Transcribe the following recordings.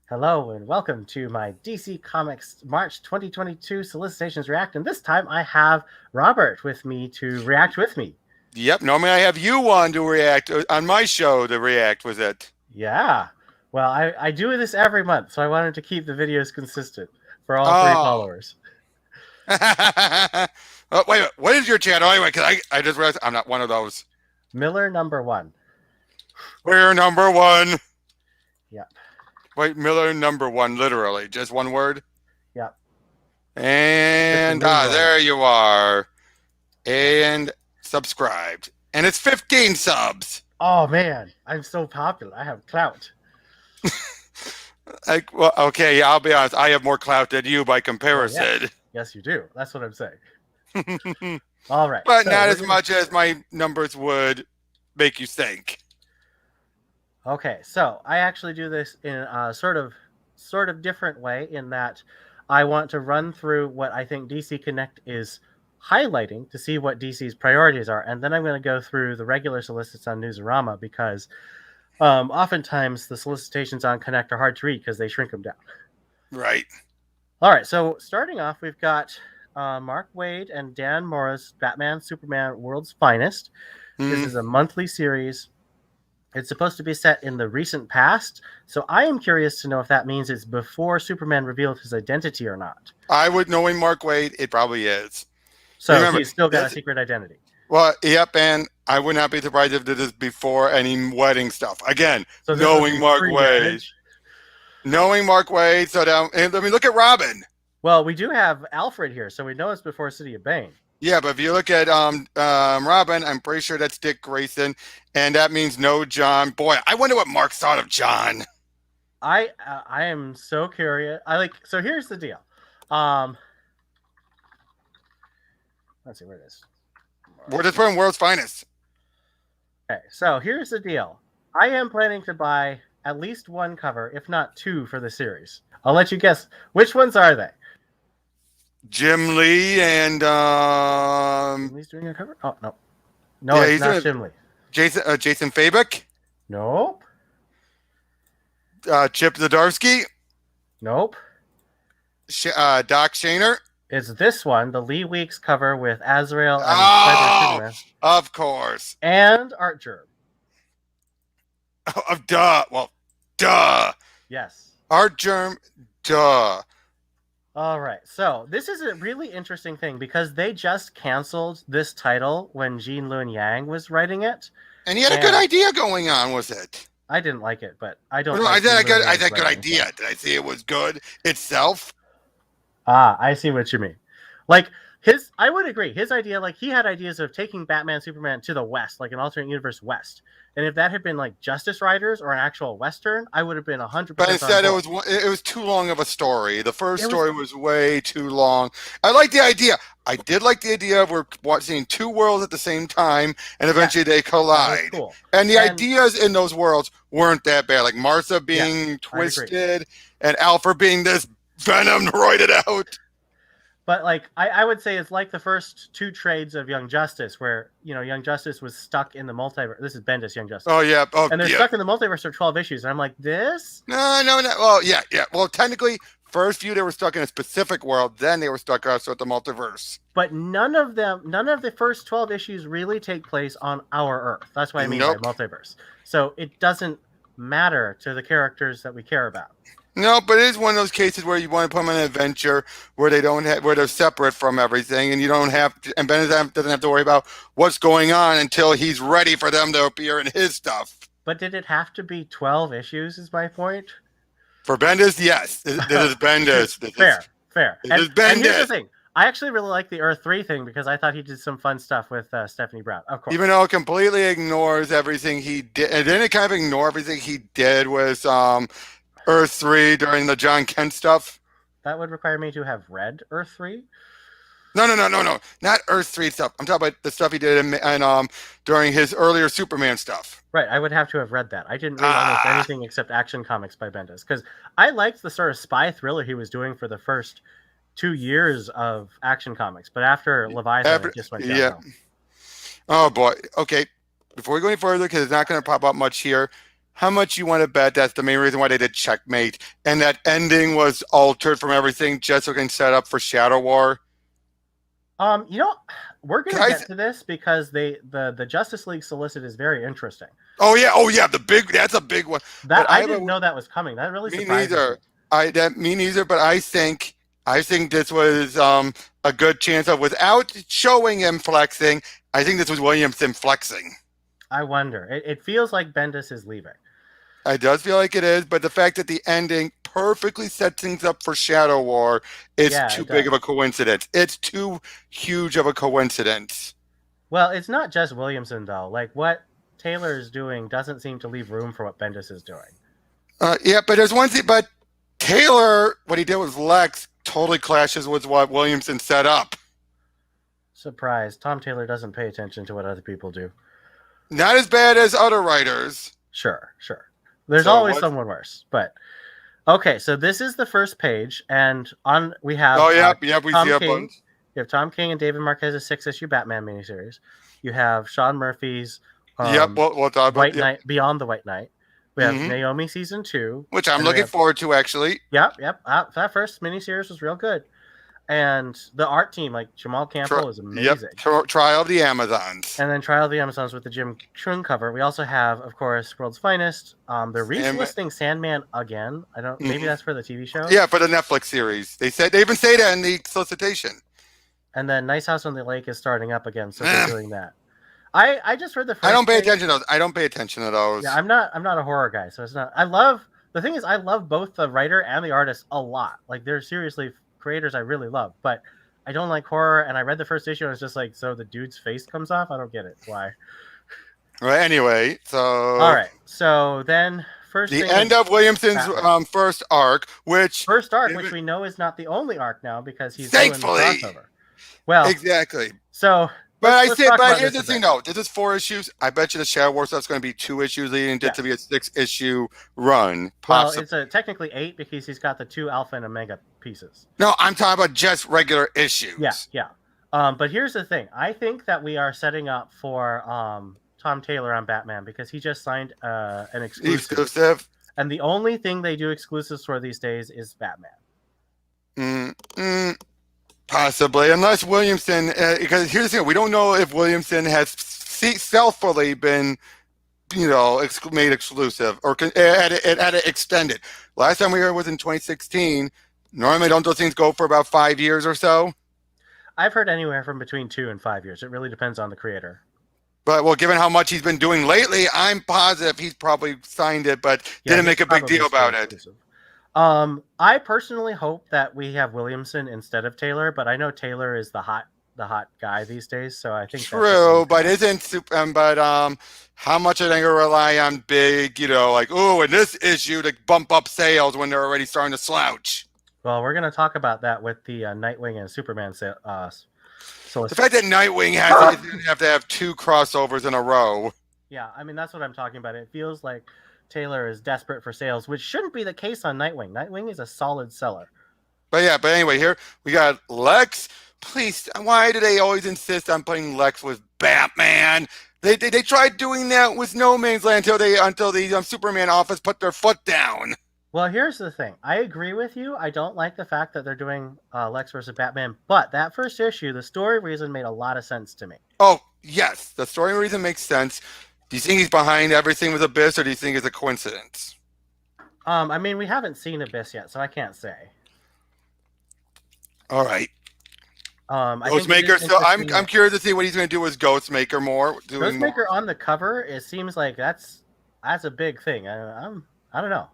Hello and welcome to my DC Comics March 2022 Solicitations React. And this time I have Robert with me to react with me. Yep. Normally I have you on to react on my show to react with it. Yeah. Well, I do this every month, so I wanted to keep the videos consistent for all three Oh. followers. Oh, wait a minute. What is your channel anyway? Because I just realized I'm not one of those. Miller number 1. We're number one. Yep. Wait, Miller number one, literally. Just one word? Yep. And there you are. And subscribed. And it's 15 subs. Oh man, I'm so popular. I have clout. Well, okay, I'll be honest. I have more clout than you by comparison. Oh, yes. Yes, you do. That's what I'm saying. All right. But so not as much as my numbers would make you think. Okay, so I actually do this in a sort of different way in that I want to run through what I think DC Connect is highlighting to see what DC's priorities are, and then I'm going to go through the regular solicits on Newsarama because oftentimes the solicitations on Connect are hard to read because they shrink them down. Right. All right, so starting off, we've got Mark Waid and Dan Mora's Batman Superman World's Finest. This is a monthly series. It's supposed to be set in the recent past, so I am curious to know if that means it's before Superman revealed his identity or not. I would, knowing Mark Waid, it probably is. So remember, he's still got a secret identity. Well, yep, and I would not be surprised if this is before any wedding stuff. Again, so knowing Mark Waid. Knowing Mark Waid, so down, and I mean, look at Robin. Well, we do have Alfred here, so we know it's before City of Bane. Yeah, but if you look at Robin, I'm pretty sure that's Dick Grayson, and that means no John. Boy, I wonder what Mark thought of John. I am so curious. So here's the deal. Let's see where it is. We're just putting World's Finest. Okay, so here's the deal. I am planning to buy at least one cover, if not two, for the series. I'll let you guess. Which ones are they? Jim Lee and He's doing a cover? Oh no. No, yeah, it's not Jim Lee. Jason Fabic? Nope. Chip Zdarsky? Nope. Doc Shaner? It's this one, the Lee Weeks cover with Azrael and Superman. Of course. And Art Germ. Oh, duh. Well, duh. Yes. Art Germ, duh. All right. So this is a really interesting thing because they just canceled this title when Jean Luen Yang was writing it. And he had a good idea going on with it. I didn't like it, but I don't. I said good idea. Did I say it was good itself? Ah, I see what you mean. Like I would agree. His idea, like he had ideas of taking Batman, Superman to the West, like an alternate universe West. And if that had been like Justice Riders or an actual Western, I would have been 100%. But instead, it was too long of a story. The first story was way too long. I like the idea. I did like the idea of we're watching two worlds at the same time, and eventually they collide. Cool. And the ideas in those worlds weren't that bad. Like Martha being twisted, and Alfred being this Venom roided out. But like I would say it's like the first two trades of Young Justice, where Young Justice was stuck in the multiverse. This is Bendis Young Justice. Oh yeah, and they're stuck in the multiverse for 12 issues, and I'm like, this? No. Well, yeah. Well, technically, first few they were stuck in a specific world, then they were stuck also at the multiverse. But none of the first 12 issues really take place on our Earth. That's what I mean by multiverse. So it doesn't matter to the characters that we care about. No, but it is one of those cases where you want to put them on an adventure where where they're separate from everything, and you don't have to, and Ben doesn't have to worry about what's going on until he's ready for them to appear in his stuff. But did it have to be 12 issues? Is my point. For Bendis, yes, this is Bendis. Fair. And here's the thing. I actually really like the Earth 3 thing because I thought he did some fun stuff with Stephanie Brown. Of course, even though it completely ignores everything he did, and didn't it kind of ignore everything he did with Earth 3 during the John Kent stuff? That would require me to have read Earth 3? No. Not Earth 3 stuff. I'm talking about the stuff he did during his earlier Superman stuff. Right, I would have to have read that. I didn't read almost anything except Action Comics by Bendis, because I liked the sort of spy thriller he was doing for the first 2 years of Action Comics, but after Leviathan, it just went downhill. Oh, boy. Okay, before we go any further, because it's not going to pop up much here, how much you want to bet that's the main reason why they did Checkmate, and that ending was altered from everything just so it can set up for Shadow War? We're gonna get to this because the Justice League solicit is very interesting. Oh yeah, that's a big one. That I didn't know that was coming. That really surprised me. Me neither. But I think this was a good chance of, without showing him flexing, I think this was Williamson flexing. I wonder. It feels like Bendis is leaving. It does feel like it is, but the fact that the ending perfectly sets things up for Shadow War is too big of a coincidence. It's too huge of a coincidence. Well, it's not just Williamson, though. Like, what Taylor is doing doesn't seem to leave room for what Bendis is doing. Yeah, but there's one thing. But Taylor, what he did with Lex totally clashes with what Williamson set up. Surprise. Tom Taylor doesn't pay attention to what other people do. Not as bad as other writers. Sure. There's always someone worse. But okay, so this is the first page, and we have we see a bunch. You have Tom King and David Marquez's 6-issue Batman miniseries. You have Sean Murphy's we'll talk about White Knight, Beyond the White Knight. We have Naomi season 2, which I'm looking forward to, actually. Yep. That first miniseries was real good. And the art team, like Jamal Campbell, is amazing. Yep. Trial of the Amazons. And then Trial of the Amazons with the Jim Chung cover. We also have, of course, World's Finest. They're relisting Sandman again. Maybe that's for the TV show. Yeah, for the Netflix series. They even say that in the solicitation. And then Nice House on the Lake is starting up again, so they're doing that. I just read the first. I don't pay attention to those. Yeah, I'm not a horror guy, so it's not. The thing is, I love both the writer and the artist a lot. Like, they're seriously creators I really love, but I don't like horror. And I read the first issue and it's just like, so the dude's face comes off. I don't get it. Why? Well, anyway, so all right. So then the end of Williamson's first arc, which we know is not the only arc now because he's thankfully doing the crossover. Well, exactly. So. But here's the thing, though. This is 4 issues. I bet you the Shadow War stuff's going to be 2 issues leading to be a 6-issue run. Possibly. Well, it's technically 8 because he's got the 2 Alpha and Omega pieces. No, I'm talking about just regular issues. Yeah. But here's the thing. I think that we are setting up for Tom Taylor on Batman because he just signed an exclusive. And the only thing they do exclusives for these days is Batman. Possibly, unless Williamson, because here's the thing, we don't know if Williamson has selfily been, made exclusive or had it extended. Last time we heard was in 2016. Normally, don't those things go for about 5 years or so? I've heard anywhere from between 2 and 5 years. It really depends on the creator. But, given how much he's been doing lately, I'm positive he's probably signed it, but didn't make a big deal about it. I personally hope that we have Williamson instead of Taylor, but I know Taylor is the hot guy these days, so I think true. But how much are they going to rely on big, in this issue to bump up sales when they're already starting to slouch? Well, we're going to talk about that with the Nightwing and Superman the fact that Nightwing has have to have 2 crossovers in a row. Yeah, I mean that's what I'm talking about. It feels like Taylor is desperate for sales, which shouldn't be the case on Nightwing. Nightwing is a solid seller. But anyway, here we got Lex. Please, why do they always insist on putting Lex with Batman? They tried doing that with No Man's Land until the Superman office put their foot down. Well, here's the thing. I agree with you. I don't like the fact that they're doing Lex versus Batman, but that first issue, the story reason made a lot of sense to me. Oh, yes. The story reason makes sense. Do you think he's behind everything with Abyss, or do you think it's a coincidence? I mean, we haven't seen Abyss yet, so I can't say. All right. Ghostmaker. So I'm curious to see what he's going to do with Ghostmaker more. Ghostmaker on the cover, it seems like that's a big thing. I don't know.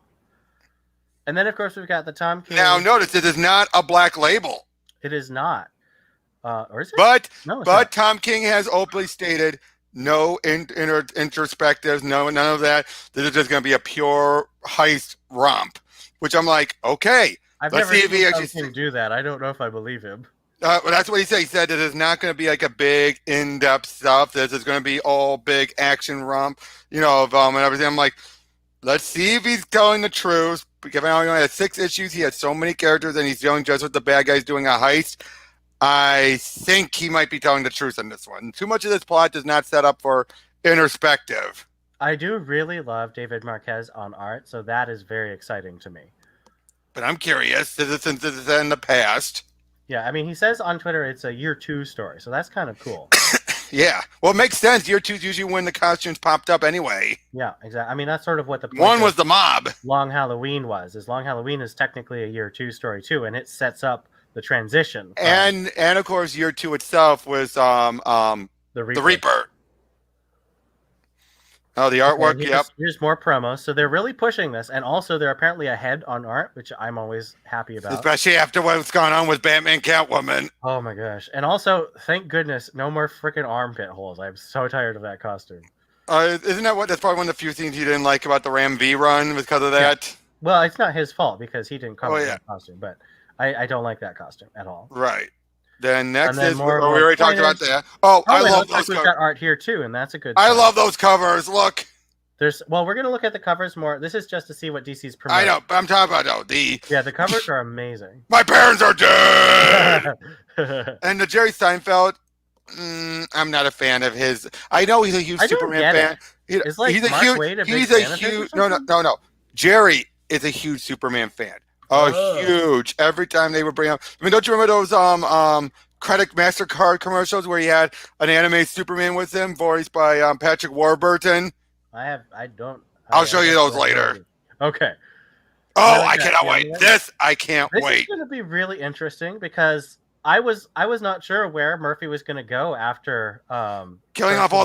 And then of course we've got the Tom King. Now notice it is not a black label. It is not. Or is it? But Tom King has openly stated no introspectives, none of that. This is just going to be a pure heist romp, which I'm like, okay. I've never seen Tom King do that. I don't know if I believe him. Well, that's what he said. He said that it's not going to be like a big in-depth stuff. This is going to be all big action romp, and everything. I'm like, let's see if he's telling the truth. Because I only had 6 issues. He had so many characters, and he's dealing just with the bad guys doing a heist. I think he might be telling the truth on this one. Too much of this plot does not set up for introspective. I do really love David Marquez on art, so that is very exciting to me. But I'm curious, since it's in the past. Yeah, I mean, he says on Twitter it's a year 2 story, so that's kind of cool. Yeah, well, it makes sense. Year 2 is usually when the costumes popped up anyway. Yeah, exactly. I mean, that's sort of what the point one was the mob. Long Halloween was. Is Long Halloween is technically a year 2 story too, and it sets up the transition. And of course, year 2 itself was the Reaper. Oh, the artwork. Okay, yep. Here's more promos. So they're really pushing this, and also they're apparently ahead on art, which I'm always happy about. Especially after what's gone on with Batman, Catwoman. Oh my gosh! And also, thank goodness, no more freaking armpit holes. I'm so tired of that costume. Isn't that that's probably one of the few things you didn't like about the Ram V run because of that? Yeah. Well, it's not his fault because he didn't come up with that costume, but I don't like that costume at all. Right. Then next then is we already talked about that. I love those covers. We've got art here too, and that's a good. I love those covers. Look. We're gonna look at the covers more. This is just to see what DC's promoting. I know, but I'm talking about the covers are amazing. My parents are dead. And the Jerry Seinfeld, I'm not a fan of his. I know he's a huge Superman fan. He's a huge. No. Jerry is a huge Superman fan. Huge. Every time they would bring up. I mean, don't you remember those credit MasterCard commercials where he had an anime Superman with him, voiced by Patrick Warburton? I'll show you those later. Okay. Oh, I cannot wait. I can't wait. This is going to be really interesting because I was not sure where Murphy was going to go after killing off all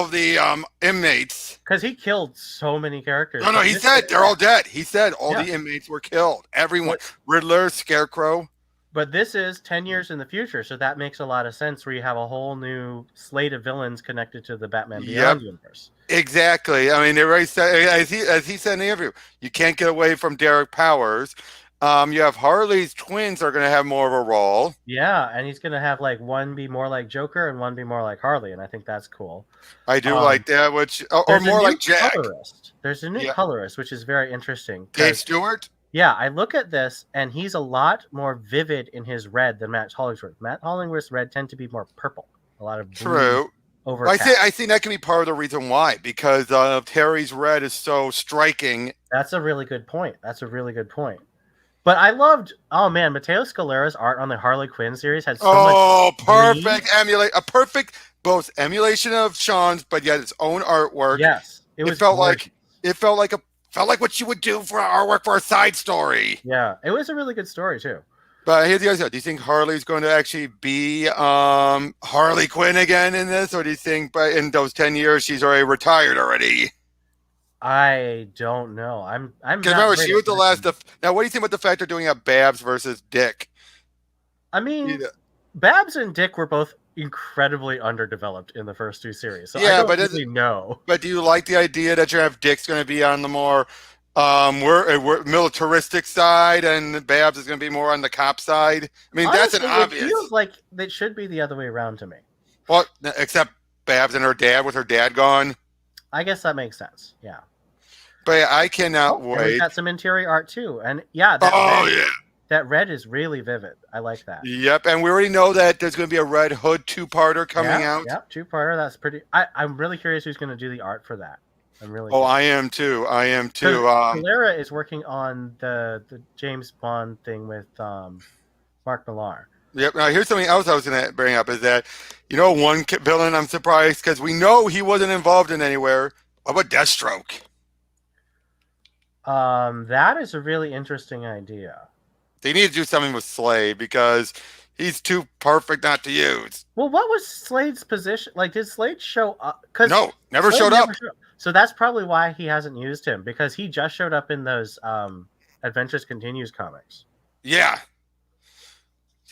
the inmates. Because he killed so many characters. No, he said they're all dead. He said all the inmates were killed. Everyone, Riddler, Scarecrow. But this is 10 years in the future, so that makes a lot of sense where you have a whole new slate of villains connected to the Batman Beyond universe. Exactly. I mean, they already said, as he said in the interview, you can't get away from Derek Powers. You have Harley's twins are going to have more of a role. Yeah, and he's going to have one be more like Joker and one be more like Harley, and I think that's cool. I do like that, or more like Jack. There's a new colorist, which is very interesting. Dave Stewart? Yeah, I look at this, and he's a lot more vivid in his red than Matt Hollingsworth. Matt Hollingsworth's red tend to be more purple. A lot of blue. True. I think that can be part of the reason why, because Terry's red is so striking. That's a really good point. But I loved, Mateo Scalera's art on the Harley Quinn series had so much perfect perfect both emulation of Sean's, but yet its own artwork. Yes, it felt like what you would do for artwork for a side story. Yeah, it was a really good story too. But here's the other thing. Do you think Harley's going to actually be Harley Quinn again in this? Or do you think in those 10 years she's already retired already? I don't know. I'm because remember, she was the last. Now, what do you think about the fact they're doing a Babs versus Dick? I mean, Babs and Dick were both incredibly underdeveloped in the first two series. So I don't really know. But do you like the idea that you have Dick's going to be on the more we're militaristic side, and Babs is going to be more on the cop side? I mean, honestly, that's an obvious. It feels like it should be the other way around to me. Well, except Babs and her dad, with her dad gone. I guess that makes sense. Yeah. But I cannot wait. We've got some interior art too, and that red is really vivid. I like that. Yep, and we already know that there's going to be a Red Hood two-parter coming out. Yep, two-parter. That's pretty. I'm really curious who's going to do the art for that. I'm really. Oh, I am too. Calera is working on the James Bond thing with Mark Millar. Yep. Now, here's something else I was going to bring up is that, one villain I'm surprised because we know he wasn't involved in anywhere. What about Deathstroke? That is a really interesting idea. They need to do something with Slade because he's too perfect not to use. Well, what was Slade's position? Did Slade show up? No, never showed up. So that's probably why he hasn't used him, because he just showed up in those Adventures Continues comics. Yeah.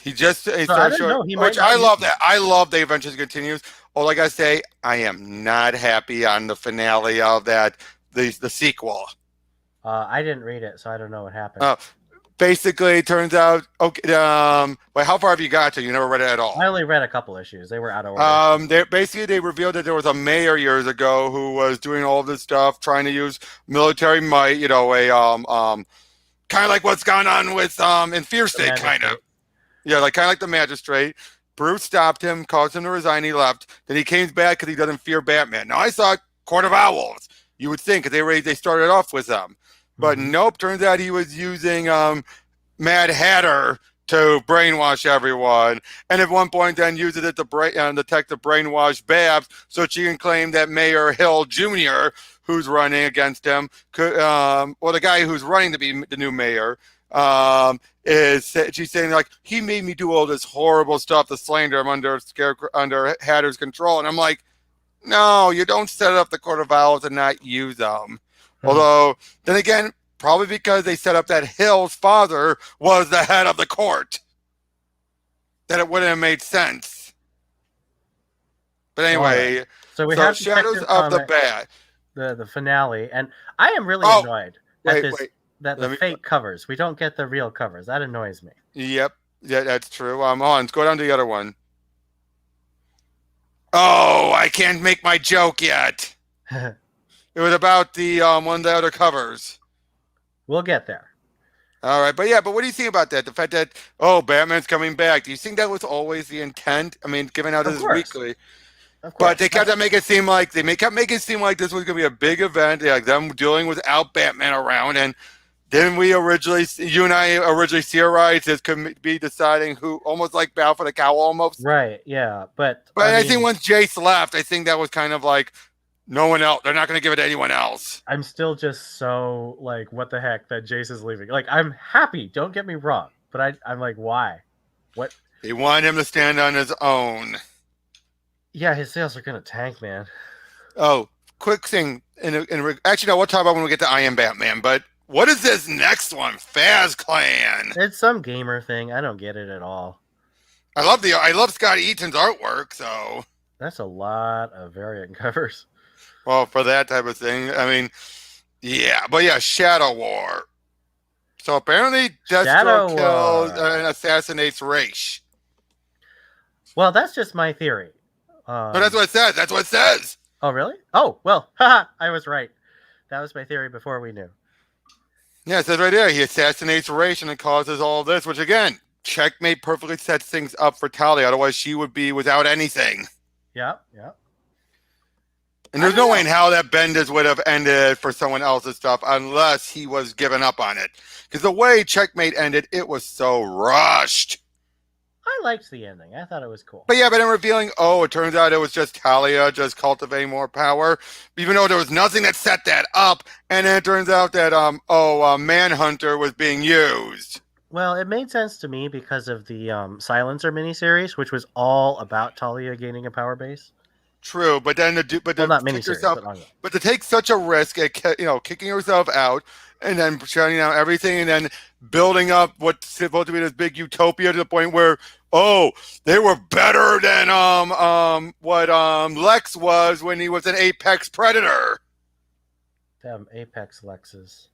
He started showing, which I love that. I love the Adventures Continues. All I got to say, I am not happy on the finale of that, the sequel. I didn't read it, so I don't know what happened. Basically, it turns out, okay. But how far have you got to? You never read it at all. I only read a couple issues. They were out of order. They revealed that there was a mayor years ago who was doing all this stuff, trying to use military might. Kind of like what's gone on with in Fear State, kind of. Yeah, kind of like the magistrate. Bruce stopped him, caused him to resign. He left. Then he came back because he doesn't fear Batman. Now I saw Court of Owls. You would think they started off with them, but nope. Turns out he was using Mad Hatter to brainwash everyone, and at one point then uses it to detect the brainwashed Babs, so she can claim that Mayor Hill Jr., who's running against him, the guy who's running to be the new mayor, she's saying like he made me do all this horrible stuff to slander him under Hatter's control, and I'm like, no, you don't set up the Court of Owls and not use them. Although then again, probably because they set up that Hill's father was the head of the court, that it wouldn't have made sense. But anyway, so we have Shadows of the Bat, the finale, and I am really annoyed that the fake covers. We don't get the real covers. That annoys me. Yep, yeah, that's true. Let's go down to the other one. Oh, I can't make my joke yet. It was about the one of the other covers. We'll get there. All right, but what do you think about that? The fact that Batman's coming back. Do you think that was always the intent? I mean, given out this weekly, but they kept making it seem like this was going to be a big event, like them dealing without Batman around, and then you and I originally theorized this could be deciding who, almost like Battle for the Cowl, almost. Right. Yeah, but I think once Jace left, I think that was kind of like. No one else. They're not going to give it to anyone else. I'm still just so like, what the heck that Jace is leaving. Like, I'm happy. Don't get me wrong, but I'm like, why? What? They want him to stand on his own. Yeah, his sales are going to tank, man. Oh, quick thing. Actually, no, we'll talk about when we get to I Am Batman. But what is this next one? Faz Clan. It's some gamer thing. I don't get it at all. I love Scott Eaton's artwork. So that's a lot of variant covers. Well, for that type of thing, I mean, yeah, but yeah, Shadow War. So apparently, Deathstroke kills and assassinates Raish. Well, that's just my theory. No, that's what it says. That's what it says. Oh, really? Oh, well, haha, I was right. That was my theory before we knew. Yeah, it says right there, he assassinates Raish and it causes all this, which again, checkmate perfectly sets things up for Talia. Otherwise, she would be without anything. Yeah. And there's no way in how that Bendis would have ended for someone else's stuff unless he was given up on it. Because the way Checkmate ended, it was so rushed. I liked the ending. I thought it was cool. But in revealing, it turns out it was just Talia just cultivating more power. Even though there was nothing that set that up. And then it turns out that, Manhunter was being used. Well, it made sense to me because of the Silencer miniseries, which was all about Talia gaining a power base. True, but then not miniseries, but to take such a risk at kicking herself out and then shutting down everything and then building up what's supposed to be this big utopia to the point where they were better than what Lex was when he was an apex predator. Damn Apex Lexes.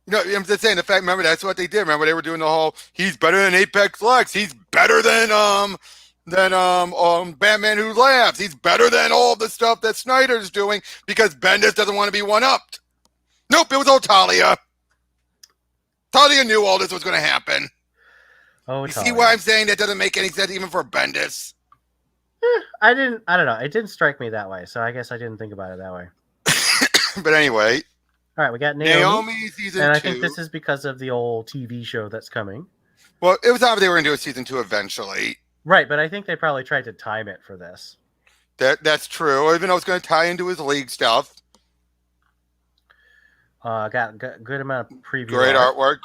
I'm just saying the fact. Remember, that's what they did. Remember, they were doing the whole. He's better than Apex Lex. He's better than Batman Who Laughs. He's better than all the stuff that Snyder's doing because Bendis doesn't want to be one-upped. Nope, it was all Talia. Talia knew all this was going to happen. You see why I'm saying that doesn't make any sense even for Bendis? I don't know. It didn't strike me that way, so I guess I didn't think about it that way. But anyway. All right, we got Naomi season 2. And I think this is because of the old TV show that's coming. Well, it was obvious they were going to do a season 2 eventually. Right, but I think they probably tried to time it for this. That's true. Even though it's going to tie into his league stuff. Got good amount of preview. Great artwork.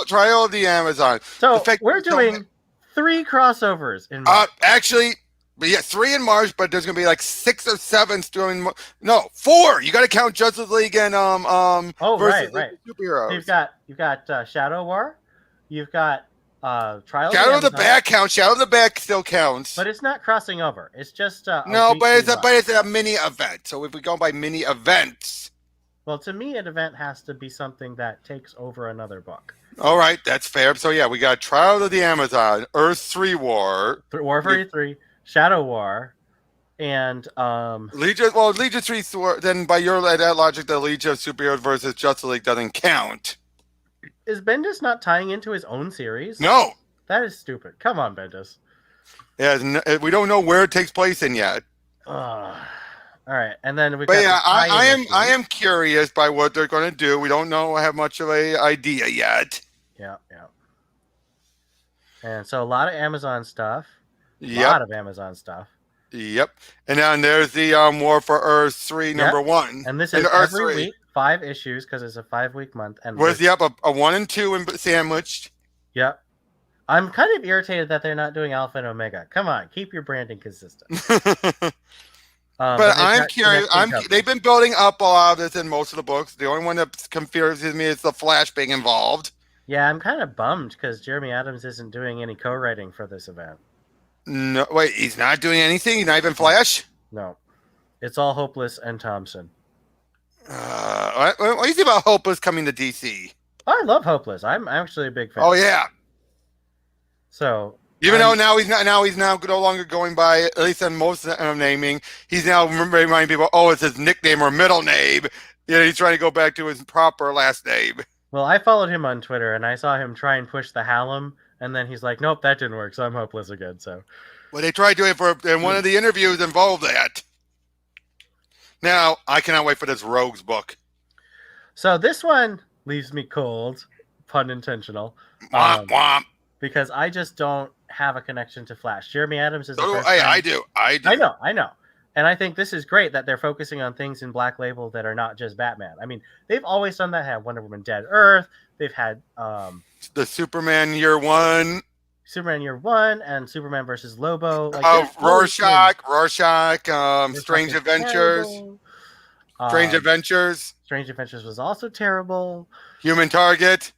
Trial of the Amazon. So we're doing 3 crossovers in March. Actually, but 3 in March, but there's going to be like 6 or 7 during. No, 4. You got to count Justice League and versus right. Superheroes. So you've got Shadow War. You've got Trial. Shadow of the Bat counts. Shadow of the Bat still counts. But it's not crossing over. It's just but it's a mini event. So if we go by mini events. Well, to me, an event has to be something that takes over another book. All right, that's fair. So we got Trial of the Amazon, Earth 3 War, War for 3, Shadow War, and Legion. Well, Legion 3. Then by that logic, the Legion of Superheroes versus Justice League doesn't count. Is Bendis not tying into his own series? No. That is stupid. Come on, Bendis. Yeah, we don't know where it takes place in yet. All right, and then we But got yeah, the tie-in I issue. am curious by what they're going to do. We don't know. I have much of a idea yet. Yeah, yeah. And so a lot of Amazon stuff. A Yep. lot of Amazon stuff. Yep. And then there's the War for Earth 3 Yep. #1. And this And is Earth every 3 week, 5 issues because it's a 5-week month. And was a 1 and 2 and sandwiched. Yep. I'm kind of irritated that they're not doing Alpha and Omega. Come on, keep your branding consistent. But I'm curious. They've been building up a lot of this in most of the books. The only one that confuses me is the Flash being involved. Yeah, I'm kind of bummed because Jeremy Adams isn't doing any co-writing for this event. No, wait, he's not doing anything? He's not even Flash? No. It's all Hopeless and Thompson. What do you think about Hopeless coming to DC? I love Hopeless. I'm actually a big fan. Oh, yeah. So even though now he's no longer going by, at least on most naming, he's now reminding people, oh, it's his nickname or middle name. Yeah, he's trying to go back to his proper last name. Well, I followed him on Twitter and I saw him try and push the Hallam, and then he's like, nope, that didn't work, so I'm Hopeless again. So well, they tried doing it and one of the interviews involved that. Now I cannot wait for this Rogues book. So this one leaves me cold, pun intentional. Womp womp. Because I just don't have a connection to Flash. Jeremy Adams is. I do. I know. And I think this is great that they're focusing on things in Black Label that are not just Batman. I mean, they've always done that. Had Wonder Woman Dead Earth. They've had the Superman Year 1. Superman Year 1 and Superman versus Lobo. Rorschach, Strange Adventures. Strange Adventures. Strange Adventures was also terrible. Human Target.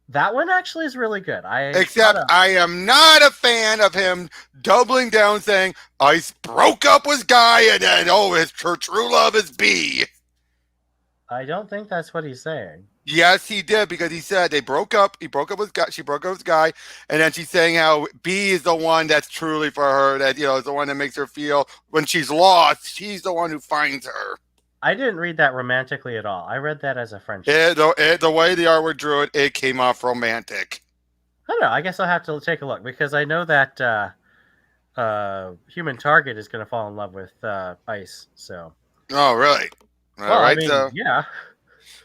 That one actually is really good. Except I am not a fan of him doubling down saying, I broke up with Guy and then, her true love is B. I don't think that's what he's saying. Yes, he did, because he said they broke up. He broke up with Guy. She broke up with Guy. And then she's saying how B is the one that's truly for her, that, is the one that makes her feel when she's lost, she's the one who finds her. I didn't read that romantically at all. I read that as a friendship. The way the artwork drew it came off romantic. I don't know. I guess I'll have to take a look because I know that Human Target is going to fall in love with Ice. So. Oh, really? Yeah.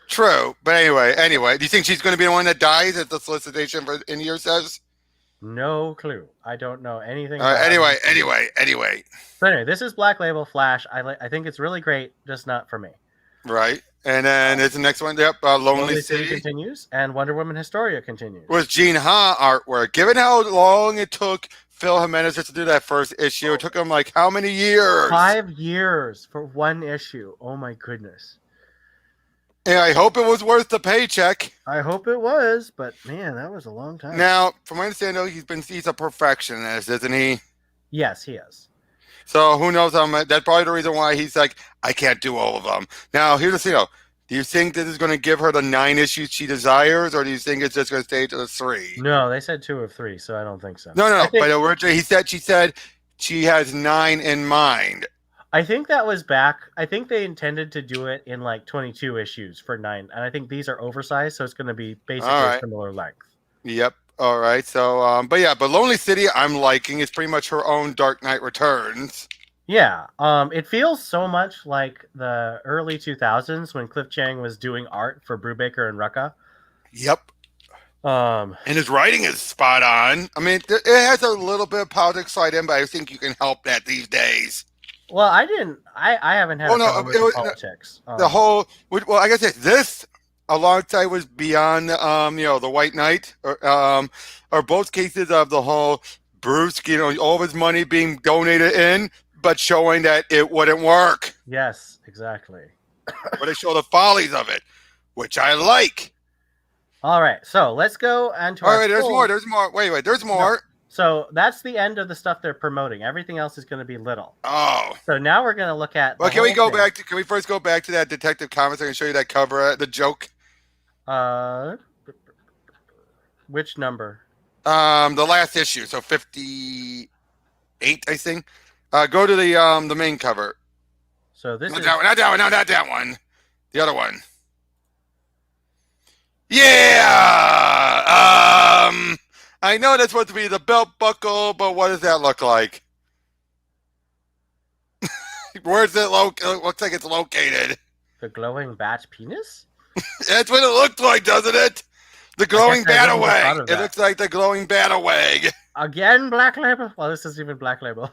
True, but anyway, do you think she's going to be the one that dies, as the solicitation for in here says? No clue. I don't know anything. Anyway. So anyway, this is Black Label Flash. I think it's really great, just not for me. Right, and then it's the next one. Yep, Lonely City continues, and Wonder Woman Historia continues. With Gene Ha artwork. Given how long it took Phil Jimenez to do that first issue, it took him like how many years? 5 years for one issue. Oh my goodness. And I hope it was worth the paycheck. I hope it was, but man, that was a long time. Now, from my understanding, he's a perfectionist, isn't he? Yes, he is. So who knows how much? That's probably the reason why he's like, I can't do all of them. Now, here's the thing. Do you think this is going to give her the 9 issues she desires, or do you think it's just going to stay to the 3? No, they said 2 of 3, so I don't think so. No. But originally, she said she has 9 in mind. I think that was back. I think they intended to do it in like 22 issues for 9, and I think these are oversized, so it's going to be basically similar length. Yep. All right. So, but Lonely City, I'm liking. It's pretty much her own Dark Knight Returns. Yeah. It feels so much like the early 2000s when Cliff Chiang was doing art for Brubaker and Rucka. Yep. And his writing is spot on. I mean, it has a little bit of politics side in, but I think you can help that these days. Well, I haven't had with politics. Like I said, this alongside was beyond, the White Knight, or both cases of the whole Bruce, all of his money being donated in, but showing that it wouldn't work. Yes, exactly. But they show the follies of it, which I like. All right, so let's go and all right. There's more. Wait. There's more. No. So that's the end of the stuff they're promoting. Everything else is going to be little. Oh. So now we're going to look at. Well, can we first go back to that Detective Comics? I can show you that cover, the joke. Which number? The last issue, so 58, I think. Go to the main cover. So this not that one. The other one. Yeah. I know that's supposed to be the belt buckle, but what does that look like? Where's it located? It looks like it's located. The glowing bat penis? That's what it looked like, doesn't it? The glowing batawag. It looks like the glowing batawag. Again, Black Label? Well, this isn't even Black Label.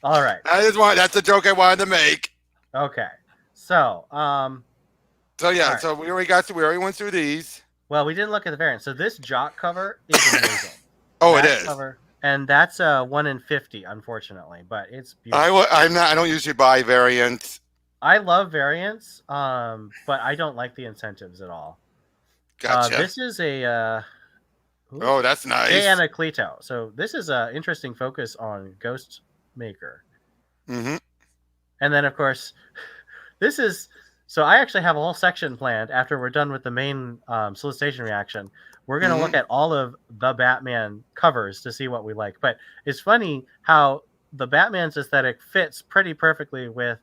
All right. That's the joke I wanted to make. Okay. So, right. So we already went through these. Well, we didn't look at the variant. So this Jock cover is amazing. It is. Cover, and that's a 1 in 50, unfortunately, but it's beautiful. I don't usually buy variants. I love variants, but I don't like the incentives at all. Gotcha. This is a that's nice. Diana Cleto. So this is an interesting focus on Ghost Maker. Mm-hmm. And then, of course, this is... So I actually have a whole section planned after we're done with the main solicitation reaction. We're going to look at all of the Batman covers to see what we like. But it's funny how the Batman's aesthetic fits pretty perfectly with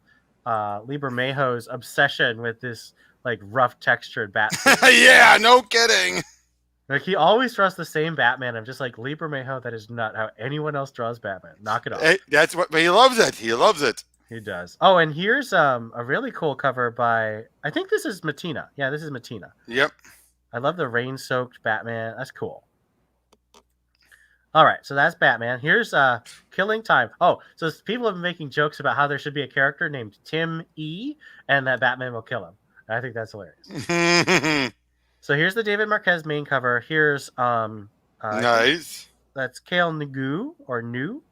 Lieber Mayhew's obsession with this like rough textured Batman. Yeah, no kidding. Like he always draws the same Batman. I'm just like, Lieber Mayhew, that is not how anyone else draws Batman. Knock it off. But he loves it. He loves it. He does. Oh, and here's a really cool cover by, I think this is Mattina. Yeah, this is Mattina. Yep. I love the rain-soaked Batman. That's cool. All right, so that's Batman. Here's Killing Time. Oh, so people have been making jokes about how there should be a character named Tim E, and that Batman will kill him. I think that's hilarious. So here's the David Marquez main cover. Here's nice. That's Kale Nagu or New.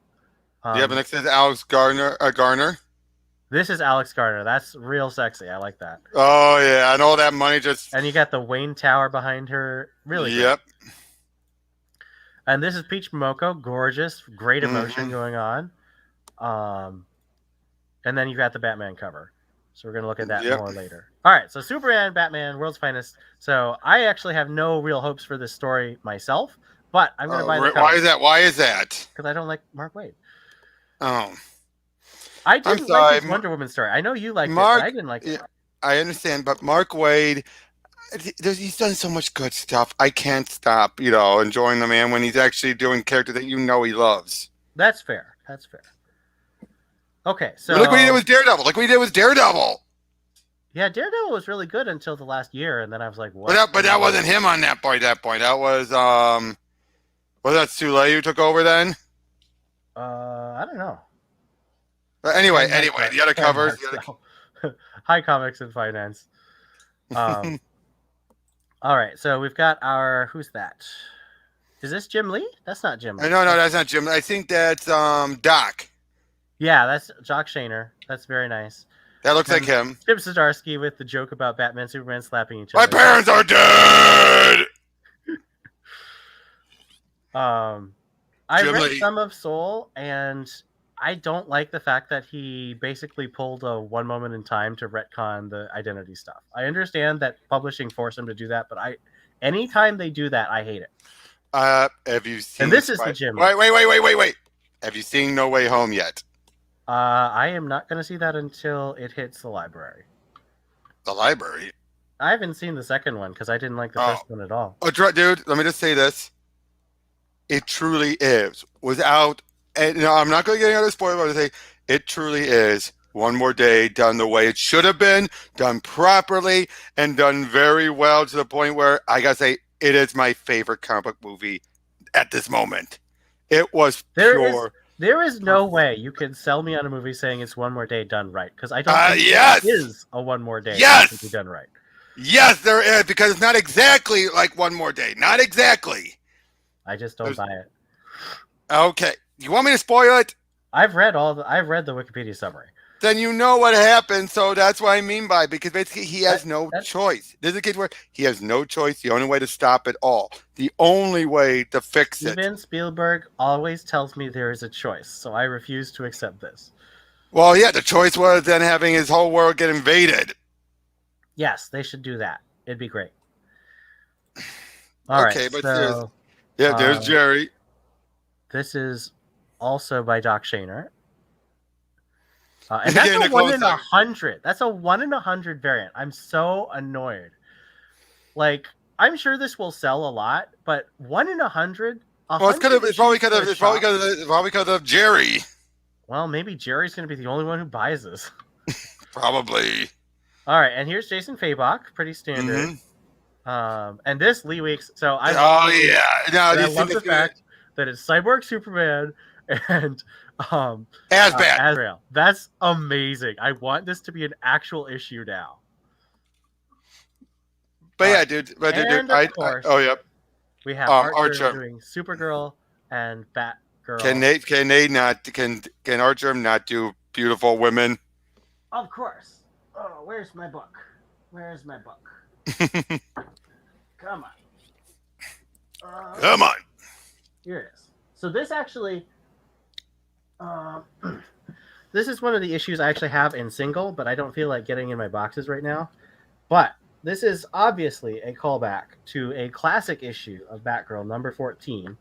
Yeah, but next is Alex Garner. This is Alex Garner. That's real sexy. I like that. Oh yeah, and all that money just. And you got the Wayne Tower behind her. Really. Yep. Great. And this is Peach Momoko. Gorgeous, great emotion going on. And then you got the Batman cover. So we're going to look at that more later. All right, so Superman, Batman, World's Finest. So I actually have no real hopes for this story myself, but I'm going to buy the cover. Why is that? Because I don't like Mark Waid. Oh. I didn't like his Wonder Woman story. I know you liked it, but I didn't like it. I understand, but Mark Waid, he's done so much good stuff. I can't stop, enjoying the man when he's actually doing characters that he loves. That's fair. Okay, so look what he did with Daredevil. Yeah, Daredevil was really good until the last year, and then I was like, "What?" But that wasn't him on that point. That was that Sule who took over then? I don't know. But anyway, the other covers. High Comics and Finance. All right, so we've got our. Who's that? Is this Jim Lee? That's not Jim Lee. No, that's not Jim. I think that's Doc. Yeah, that's Jock Shaner. That's very nice. That looks like him. Chip Zdarsky with the joke about Batman, Superman slapping each other. My parents are dead! I read some of Soul, and I don't like the fact that he basically pulled a one moment in time to retcon the identity stuff. I understand that publishing forced him to do that, but anytime they do that, I hate it. Have you seen... And this is the Jim. Wait. Have you seen No Way Home yet? I am not going to see that until it hits the library. The library? I haven't seen the second one because I didn't like the first one at all. Oh, dude, let me just say this. It truly is. Without... And, I'm not going to get any other spoiler, but say it truly is one more day done the way it should have been, done properly, and done very well to the point where, I got to say, it is my favorite comic book movie at this moment. It was pure... There is no way you can sell me on a movie saying it's one more day done right, because I don't think it is a one more day to be done right. Yes, there is, because it's not exactly like one more day. Not exactly. I just don't buy it. Okay. You want me to spoil it? I've read the Wikipedia summary. Then you know what happened, so that's what I mean by it, because basically he has no choice. This is a case where he has no choice. The only way to stop it all, the only way to fix it. Steven Spielberg always tells me there is a choice, so I refuse to accept this. Well, yeah, the choice was then having his whole world get invaded. Yes, they should do that. It'd be great. All right, but there's Jerry. This is also by Doc Shaner. And that's a 1 in 100. That's a 1 in 100 variant. I'm so annoyed. Like, I'm sure this will sell a lot, but 1 in 100. Well, it's probably because of Jerry. Well, maybe Jerry's going to be the only one who buys this. Probably. All right, and here's Jason Fabok, pretty standard. And this Lee Weeks. So I love I love the fact that it's Cyborg Superman and Azrael. That's amazing. I want this to be an actual issue now. But yeah, dude. Of course, we have Archer doing Supergirl and Batgirl. Can Archer not do beautiful women? Of course. Oh, where's my book? Come on. Come on. Here it is. So this actually, this is one of the issues I actually have in single, but I don't feel like getting in my boxes right now. But this is obviously a callback to a classic issue of Batgirl number 14,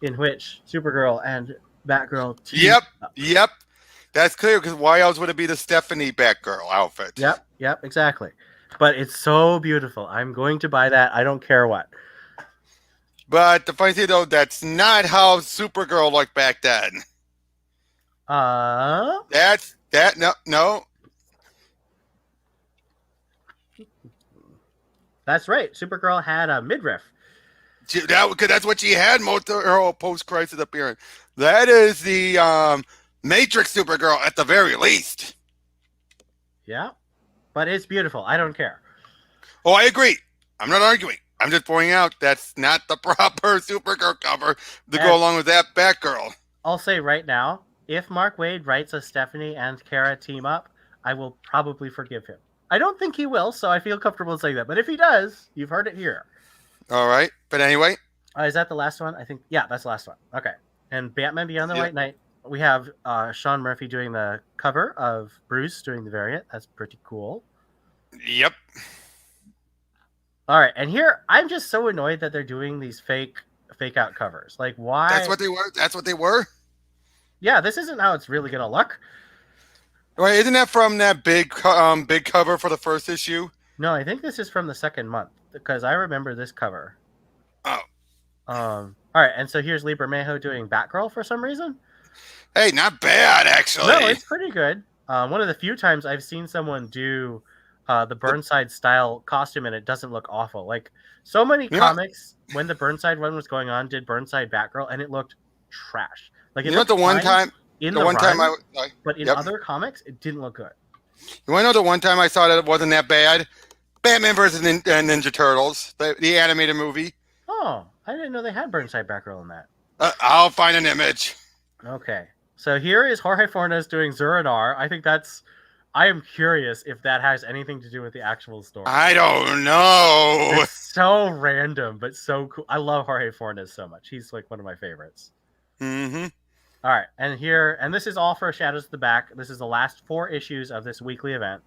in which Supergirl and Batgirl team up. Yep. That's clear, because why else would it be the Stephanie Batgirl outfit? Yep, exactly. But it's so beautiful. I'm going to buy that. I don't care what. But the funny thing, though, that's not how Supergirl looked back then. No. That's right. Supergirl had a midriff. That's what she had most of her post-crisis appearance. That is the Matrix Supergirl at the very least. Yeah. But it's beautiful. I don't care. Oh, I agree. I'm not arguing. I'm just pointing out that's not the proper Supergirl cover to go along with that Batgirl. I'll say right now, if Mark Waid writes a Stephanie and Kara team up, I will probably forgive him. I don't think he will, so I feel comfortable saying that. But if he does, you've heard it here. All right. But anyway. Is that the last one? I think. Yeah, that's the last one. Okay. And Batman Beyond the White Knight. We have Sean Murphy doing the cover of Bruce doing the variant. That's pretty cool. Yep. All right, and here I'm just so annoyed that they're doing these fake out covers. Like, why? That's what they were. Yeah, this isn't how it's really gonna look. Right? Isn't that from that big cover for the first issue? No, I think this is from the second month because I remember this cover. Oh. All right, and so here's Lee Bermejo doing Batgirl for some reason. Hey, not bad actually. No, it's pretty good. One of the few times I've seen someone do the Burnside style costume and it doesn't look awful. Like so many comics when the Burnside run was going on did Burnside Batgirl and it looked trash. Like it looked but in other comics it didn't look good. You want to know the one time I saw that it wasn't that bad? Batman vs. Ninja Turtles, the animated movie. Oh, I didn't know they had Burnside Batgirl in that. I'll find an image. Okay, so here is Jorge Fornes doing Zur-En-Arrh. I am curious if that has anything to do with the actual story. I don't know. It's so random, but so cool. I love Jorge Fornes so much. He's like one of my favorites. Mm-hmm. All right, and this is all for Shadows of the Back. This is the last 4 issues of this weekly event.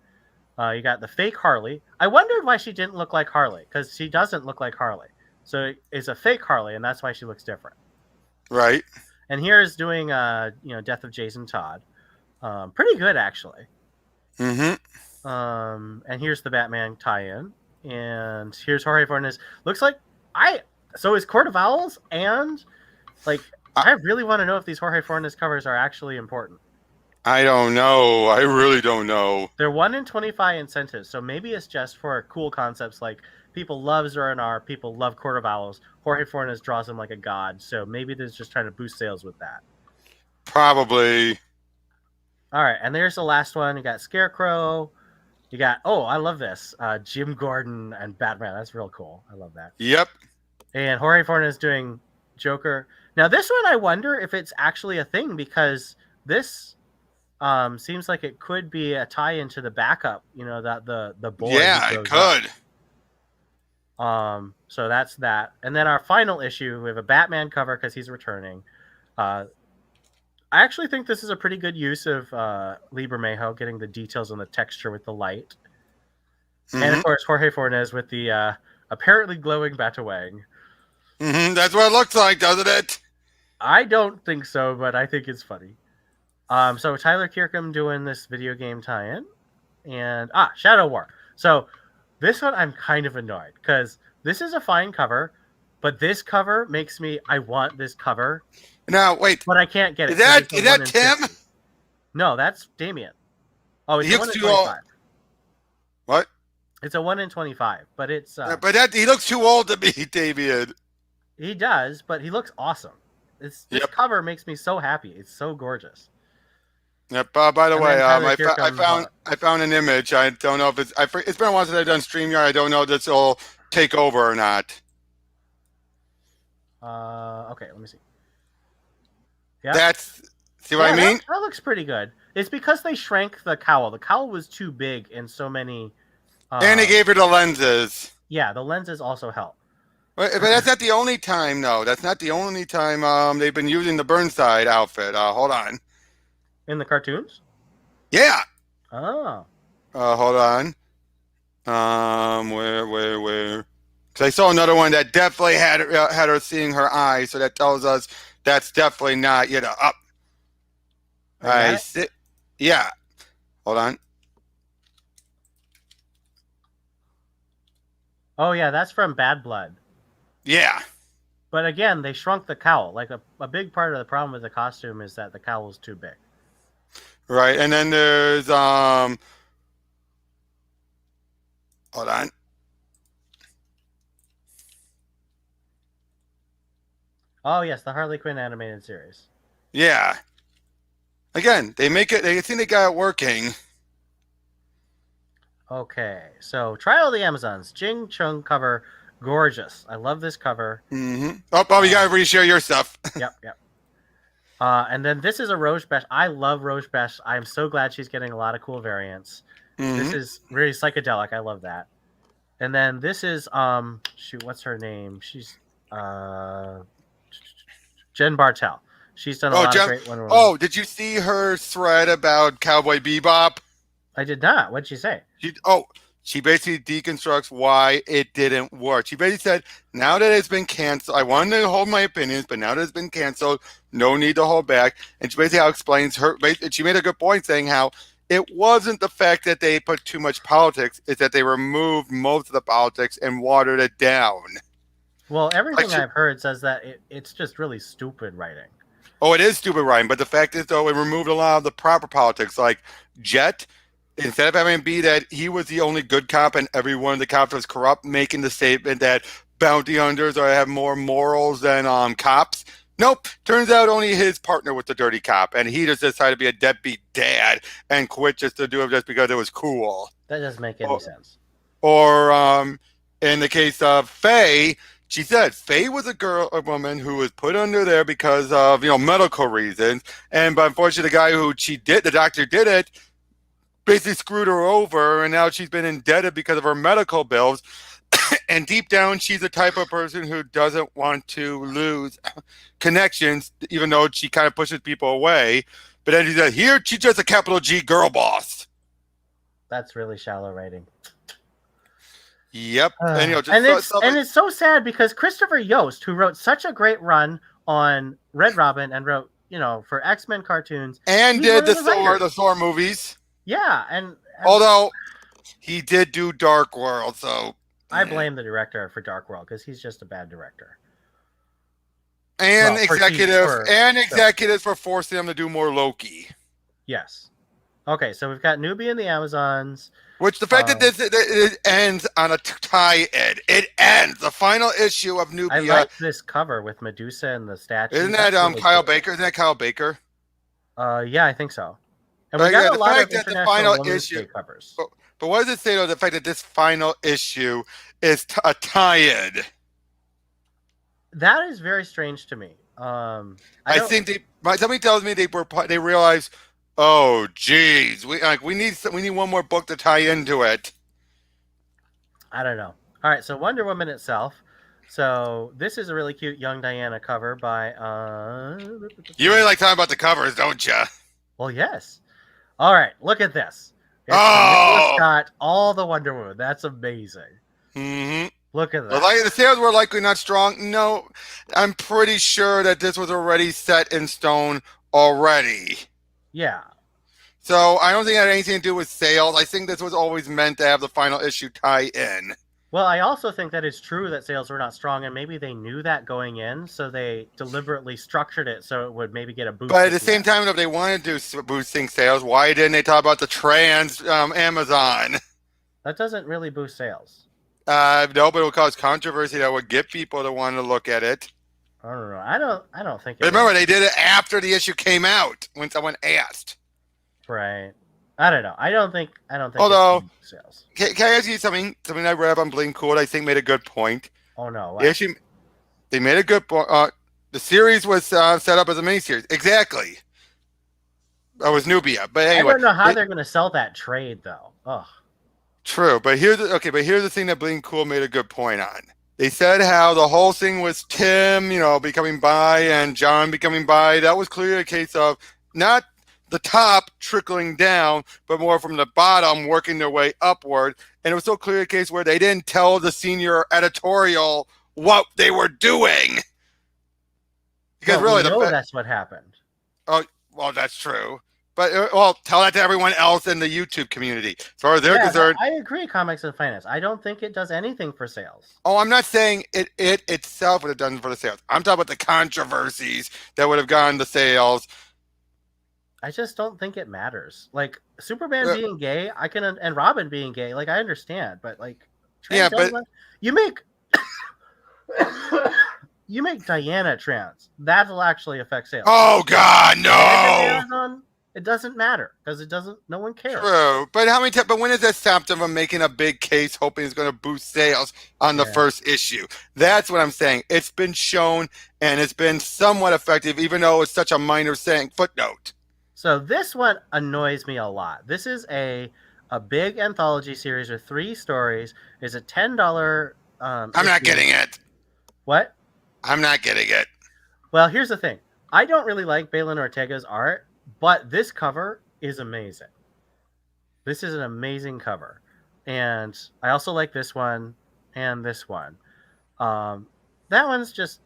You got the fake Harley. I wondered why she didn't look like Harley, because she doesn't look like Harley. So it's a fake Harley, and that's why she looks different. Right. And here's doing Death of Jason Todd. Pretty good, actually. Mm-hmm. And here's the Batman tie-in. And here's Jorge Fornes. Looks like so is Court of Owls, and like I really want to know if these Jorge Fornes covers are actually important. I don't know. I really don't know. They're 1 in 25 incentives, so maybe it's just for cool concepts like people love Zur-En-Arrh, people love Court of Owls. Jorge Fornes draws them like a god, so maybe they're just trying to boost sales with that. Probably. All right, and there's the last one. You got Scarecrow. You got, I love this. Jim Gordon and Batman. That's real cool. I love that. Yep. And Jorge Fornes doing Joker. Now, this one, I wonder if it's actually a thing, because this seems like it could be a tie-in to the backup, the boy. Yeah, it could. So that's that. And then our final issue, we have a Batman cover because he's returning. I actually think this is a pretty good use of Lee Bermejo getting the details on the texture with the light. Mm-hmm. And, of course, Jorge Fornes with the apparently glowing Batawang. Mm-hmm. That's what it looks like, doesn't it? I don't think so, but I think it's funny. So Tyler Kirkham doing this video game tie-in. And, Shadow War. So this one I'm kind of annoyed because this is a fine cover, but this cover makes me, I want this cover. Now, wait. But I can't get it. Is that Tim? No, that's Damian. Oh, it's He a looks 1 in too old. 25. What? It's a 1 in 25, but it's But he looks too old to be David. he does, but he looks awesome. This Yep. cover makes me so happy. It's so gorgeous. Yep. By the And way, then Tyler, here I found an image. I don't know if it's been a while since I've done StreamYard. I don't know if this will take over or not. Okay, let me see. Yeah. See what I mean? That looks pretty good. It's because they shrank the cowl. The cowl was too big in so many. And they gave her the lenses. Yeah, the lenses also help. But that's not the only time, though. That's not the only time they've been using the Burnside outfit. Hold on. In the cartoons? Yeah. Oh. Hold on. Where? Because I saw another one that definitely had her seeing her eyes, so that tells us that's definitely not up. I see. Yeah. Hold on. Oh yeah, that's from Bad Blood. Yeah. But again, they shrunk the cowl. Like a big part of the problem with the costume is that the cowl is too big. Right, and then there's hold on. Oh yes, the Harley Quinn animated series. Yeah. Again, they think they got it working. Okay, so Trial of the Amazons, Jing Chung cover, gorgeous. I love this cover. Mm-hmm. Oh, you gotta reshare your stuff. Yep. And then this is a Rouge Besh. I love Rouge Besh. I'm so glad she's getting a lot of cool variants. Mm-hmm. This is really psychedelic. I love that. And then this is shoot, what's her name? She's Jen Bartel. She's done a lot of great Wonder Woman. Oh, did you see her thread about Cowboy Bebop? I did not. What'd she say? She basically deconstructs why it didn't work. She basically said, now that it's been canceled, I wanted to hold my opinions, but now that it's been canceled, no need to hold back. And she basically explains she made a good point saying how it wasn't the fact that they put too much politics, it's that they removed most of the politics and watered it down. Well, everything I've heard says that it's just really stupid writing. Oh, it is stupid writing, but the fact is, though, it removed a lot of the proper politics. Like Jet, instead of having it be that he was the only good cop and every one of the cops was corrupt, making the statement that bounty hunters have more morals than cops. Nope. Turns out only his partner was the dirty cop, and he just decided to be a deadbeat dad and quit just to do it just because it was cool. That doesn't make any sense. Or in the case of Faye, she said Faye was a woman who was put under there because of medical reasons, but unfortunately, the guy who the doctor did it, basically screwed her over, and now she's been indebted because of her medical bills. And deep down, she's the type of person who doesn't want to lose connections, even though she kind of pushes people away. But then she said, here, she's just a capital G girl boss. That's really shallow writing. Yep. And it's so sad because Christopher Yost, who wrote such a great run on Red Robin and wrote, for X-Men cartoons. And did the Thor movies. Yeah. And although he did do Dark World, so I blame the director for Dark World because he's just a bad director. And executives for forcing them to do more Loki. Yes. Okay, so we've got Newbie and the Amazons. Which the fact that it ends on a tie-in. It ends. The final issue of Newbie. I like this cover with Medusa and the statue. Isn't that Kyle Baker? Isn't that Kyle Baker? Yeah, I think so. And we got a lot of international Women's Day covers. But what does it say, though, the fact that this final issue is a tie-in? That is very strange to me. I think somebody tells me they realized, oh, geez, we need one more book to tie into it. I don't know. All right, so Wonder Woman itself. So this is a really cute young Diana cover by. You really like talking about the covers, don't you? Well, yes. All right, look at this. It's got all the Wonder Woman. That's amazing. Mm-hmm. Look at that. Well, the sales were likely not strong. No, I'm pretty sure that this was already set in stone already. Yeah. So I don't think it had anything to do with sales. I think this was always meant to have the final issue tie in. Well, I also think that it's true that sales were not strong, and maybe they knew that going in, so they deliberately structured it so it would maybe get a boost. But at the same time, if they wanted to do boosting sales, why didn't they talk about the trans Amazon? That doesn't really boost sales. No, but it would cause controversy that would get people to want to look at it. I don't know. I don't think. Remember, they did it after the issue came out when someone asked. Right. I don't know. I don't think. Although, sales. Can I ask you something? Something I read up on Bling Cool, I think made a good point. Oh no! What? They made a good point. The series was set up as a miniseries. Exactly. That was Nubia, but anyway. I don't know how they're going to sell that trade, though. Ugh. True, but here's the thing that Bling Cool made a good point on. They said how the whole thing was Tim, becoming bi and John becoming bi. That was clearly a case of not the top trickling down, but more from the bottom working their way upward. And it was so clear a case where they didn't tell the senior editorial what they were doing. Because really, that's what happened. Oh, well, that's true. But, tell that to everyone else in the YouTube community. As far as they're concerned. I agree, Comics and Finance. I don't think it does anything for sales. Oh, I'm not saying it itself would have done for the sales. I'm talking about the controversies that would have gone to sales. I just don't think it matters. Like, Superman being gay, and Robin being gay, like, I understand. But, like, you make... you make Diana trans. That'll actually affect sales. Oh, God, no! It doesn't matter because no one cares. True, but but when has that stopped them from making a big case hoping it's going to boost sales on the first issue? That's what I'm saying. It's been shown and it's been somewhat effective, even though it's such a minor footnote. So this one annoys me a lot. This is a big anthology series with 3 stories. It's a $10. I'm not getting it. What? I'm not getting it. Well, here's the thing. I don't really like Balin Ortega's art. But this cover is amazing. This is an amazing cover. And I also like this one and this one. That one's just,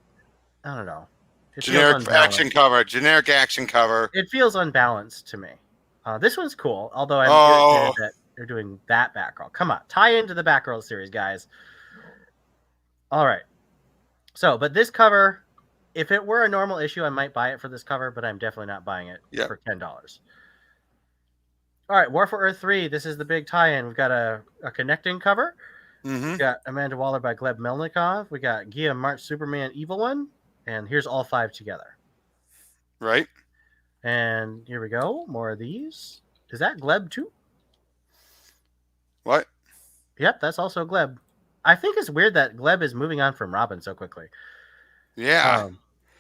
I don't know. Generic action cover. It feels unbalanced to me. This one's cool, although I'm irritated that they're doing that Batgirl. Come on, tie into the Batgirl series, guys. All right. So, but this cover... If it were a normal issue, I might buy it for this cover, but I'm definitely not buying it for $10. All right, War for Earth 3. This is the big tie-in. We've got a connecting cover. Mm-hmm. We got Amanda Waller by Gleb Melnikov. We got Gia March Superman Evil One. And here's all 5 together. Right. And here we go. More of these. Is that Gleb too? What? Yep, that's also Gleb. I think it's weird that Gleb is moving on from Robin so quickly. Yeah.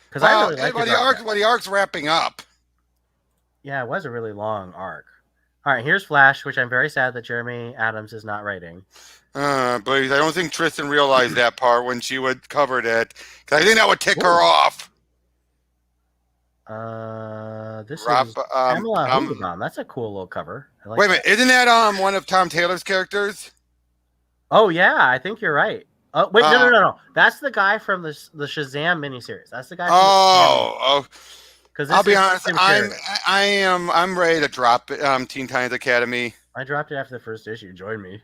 Because I really like the arc's wrapping up. Yeah, it was a really long arc. All right, here's Flash, which I'm very sad that Jeremy Adams is not writing. But I don't think Tristan realized that part when she covered it. Because I think that would tick her off. This is Pamela Hugenbaum. That's a cool little cover. Wait a minute, isn't that one of Tom Taylor's characters? Oh yeah, I think you're right. Oh wait, no. That's the guy from the Shazam miniseries. That's the guy. Because I'll be honest, I'm ready to drop Teen Titans Academy. I dropped it after the first issue. Join me.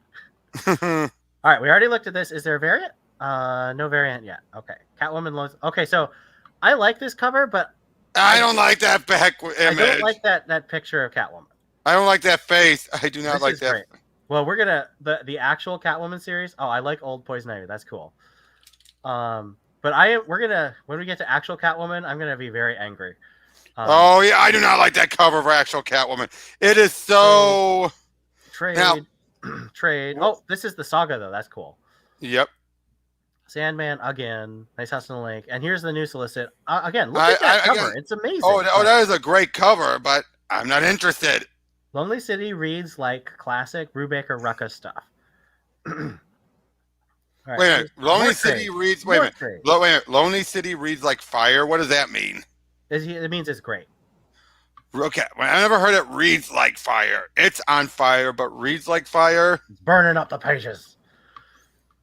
All right, we already looked at this. Is there a variant? No variant yet. Okay, Catwoman loves. Okay, so I like this cover, but I don't like that back image. I don't like that picture of Catwoman. I don't like that face. I do not like that. Great. Well, we're gonna the actual Catwoman series. Oh, I like Old Poison Ivy. That's cool. But when we get to actual Catwoman, I'm gonna be very angry. I do not like that cover for actual Catwoman. It is so trade. Oh, this is the Saga though. That's cool. Yep. Sandman again. Nice House on the Lake. And here's the new solicit. Again, look at that cover. It's amazing. Oh, that is a great cover, but I'm not interested. Lonely City reads like classic Brubaker Rucka stuff. Right, wait a minute. Lonely City reads. Wait a minute. Lonely City reads like fire. What does that mean? It means it's great. Okay, I never heard it reads like fire. It's on fire, but reads like fire. It's burning up the pages.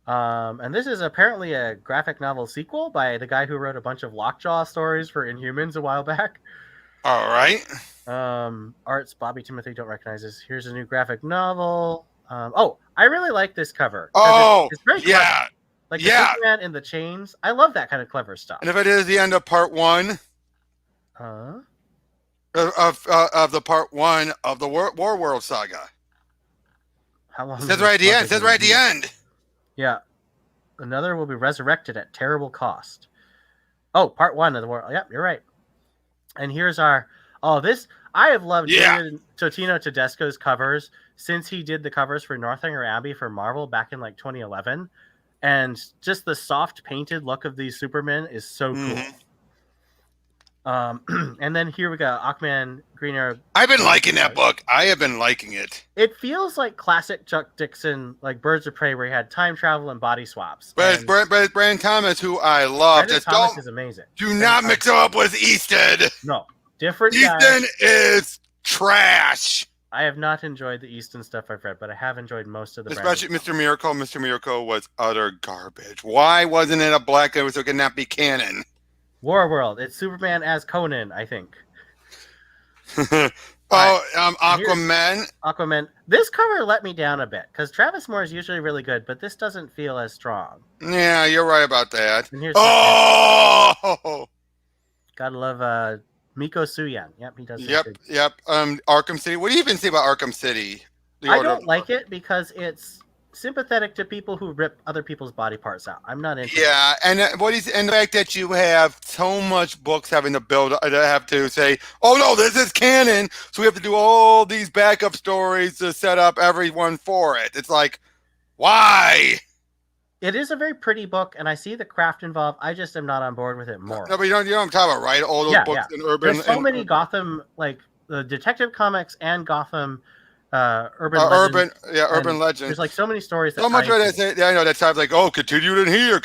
And this is apparently a graphic novel sequel by the guy who wrote a bunch of Lockjaw stories for Inhumans a while back. All right. Arts, Bobby Timothy, don't recognize this. Here's a new graphic novel. I really like this cover. Oh, it's very yeah. clever. Like the Superman in the chains. I love that kind of clever stuff. And if it is the end of part 1 of the part 1 of the War World saga. How long? It says right at the end. It says right at the end. Yeah. Another will be resurrected at terrible cost. Oh, part 1 of the War. Yep, you're right. And here's our... Oh, this... I have loved David Totino Tedesco's covers since he did the covers for Northanger Abbey for Marvel back in like 2011. And just the soft painted look of these Supermen is so cool. And then here we go, Aquaman, Green Arrow. I've been liking that book. I have been liking it. It feels like classic Chuck Dixon, like Birds of Prey, where he had time travel and body swaps. But it's Brandon Thomas, who I love. Brandon Thomas is amazing. Do not mix him up with Easton. No, different Easton guy. is trash. I have not enjoyed the Easton stuff I've read, but I have enjoyed most of the. Especially Mr. Miracle. Mr. Miracle was utter garbage. Why wasn't it a black guy so it could not be canon? War World. It's Superman as Conan, I think. Aquaman. Aquaman. This cover let me down a bit because Travis Moore is usually really good, but this doesn't feel as strong. Yeah, you're right about that. Gotta love Miko Suyan. Yep, he does. Yep. Arkham City. What do you even say about Arkham City? I don't like it because it's sympathetic to people who rip other people's body parts out. I'm not into. Yeah, and the fact that you have so much books having to build, have to say, oh no, this is canon, so we have to do all these backup stories to set up everyone for it. It's like, why? It is a very pretty book, and I see the craft involved. I just am not on board with it more. No, but you know what I'm talking about, right? All those books in urban. There's so many Gotham, like the Detective Comics and Gotham. Urban Legends. There's like so many stories. So much of it. I know that sounds like, oh, continued in here.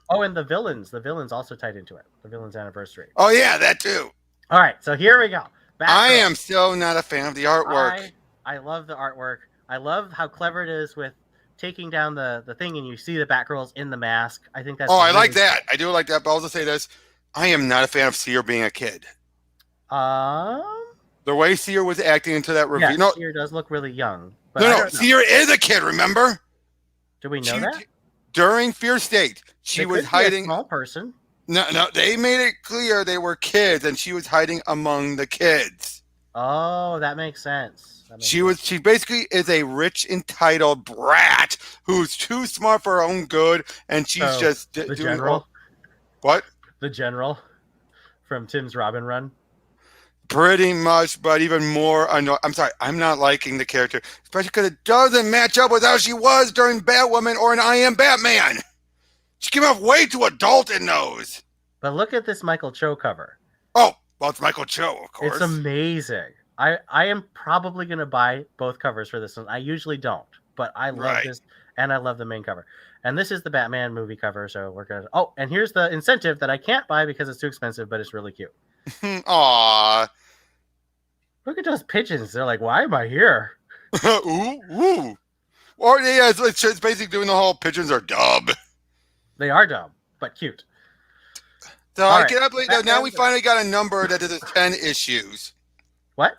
Oh, and the villains also tied into it. The villains anniversary. Oh yeah, that too. All right, so here we go. I am still not a fan of the artwork. I love the artwork. I love how clever it is with taking down the thing and you see the Batgirls in the mask. I think that's. Oh, I like that. I do like that. But I'll just say this: I am not a fan of Seer being a kid. The way Seer was acting into that review. Yeah, Seer does look really young. But no, Seer is a kid, remember? Do we know that? During Fear State, she was hiding. A small person. No, they made it clear they were kids, and she was hiding among the kids. Oh, that makes sense. She basically is a rich, entitled brat who's too smart for her own good, and she's just the general. What? The general from Tim's Robin run. Pretty much, but even more. I'm sorry, I'm not liking the character, especially because it doesn't match up with how she was during Batwoman or in I Am Batman. She came off way too adult in those. But look at this Michael Cho cover. Oh, well, it's Michael Cho, of course. It's amazing. I am probably going to buy both covers for this one. I usually don't, but I love this, and I love the main cover. And this is the Batman movie cover, so we're going to... Oh, and here's the incentive that I can't buy because it's too expensive, but it's really cute. Aww. Look at those pigeons. They're like, why am I here? Ooh. Or, yeah, it's basically doing the whole pigeons are dumb. They are dumb, but cute. So I can't believe that now we finally got a number that is 10 issues. What?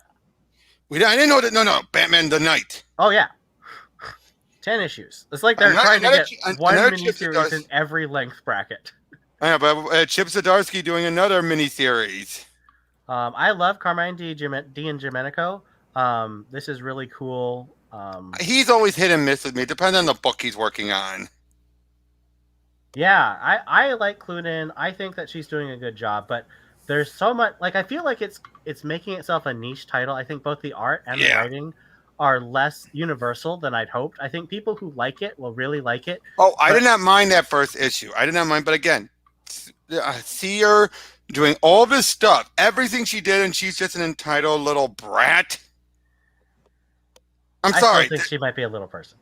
I didn't know that. No. Batman the Knight. Oh, yeah. 10 issues. It's like they're trying to get one miniseries in every length bracket. Yeah, but Chip Zdarsky doing another miniseries. I love Carmine Diangelico. This is really cool. He's always hit and miss with me, depending on the book he's working on. Yeah, I like Clunin. I think that she's doing a good job, but there's so much. Like, I feel like it's making itself a niche title. I think both the art and the writing are less universal than I'd hoped. I think people who like it will really like it. Oh, I did not mind that first issue. I did not mind, but again, see her doing all this stuff, everything she did, and she's just an entitled little brat. I'm sorry. I think she might be a little person.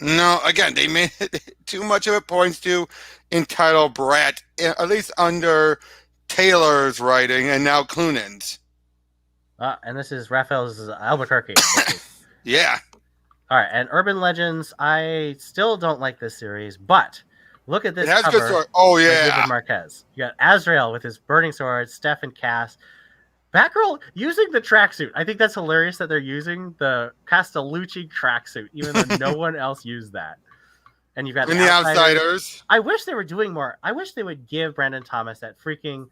No, again, they made it, too much of it points to entitled brat, at least under Taylor's writing, and now Clunin's. And this is Raphael Albuquerque. Yeah. All right, and Urban Legends, I still don't like this series, but look at this cover. Good story. Oh, yeah. Marquez. You got Azrael with his burning sword, Steph and Cass. Batgirl using the tracksuit. I think that's hilarious that they're using the Castellucci tracksuit, even though no one else used that. And you've got the Outsiders. I wish they were doing more. I wish they would give Brandon Thomas that freaking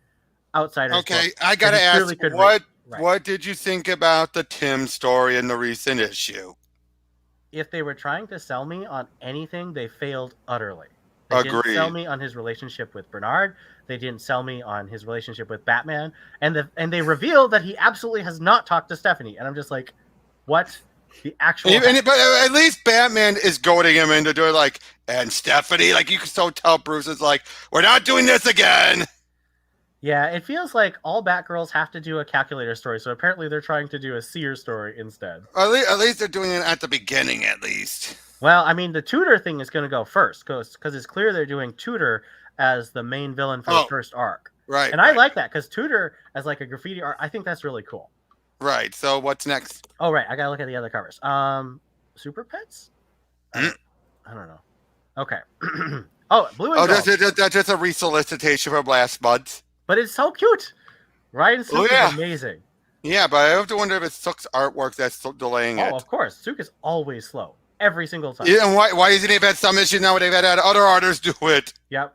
Outsiders. Okay, book, I gotta ask, what did you think about the Tim story in the recent issue? If they were trying to sell me on anything, they failed utterly. They didn't sell me on his relationship with Bernard. They didn't sell me on his relationship with Batman. And they revealed that he absolutely has not talked to Stephanie. And I'm just like, what? The actual... But at least Batman is goading him into doing like, and Stephanie, like you can so tell Bruce is like, we're not doing this again. Yeah, it feels like all Batgirls have to do a calculator story. So apparently they're trying to do a seer story instead. At least they're doing it at the beginning, at least. Well, I mean, the Tudor thing is going to go first because it's clear they're doing Tudor as the main villain for the first arc. Right. And I like that because Tudor as like a graffiti art, I think that's really cool. Right. So what's next? Oh, right. I got to look at the other covers. Super Pets? I don't know. Okay. Blue and Gold. That's just a resolicitation from last month. But it's so cute. Ryan Sook is amazing. Yeah, but I have to wonder if it's Sook's artwork that's delaying it. Oh, of course. Sook is always slow. Every single time. Yeah, and why isn't he had some issue now? They've had other artists do it. Yep.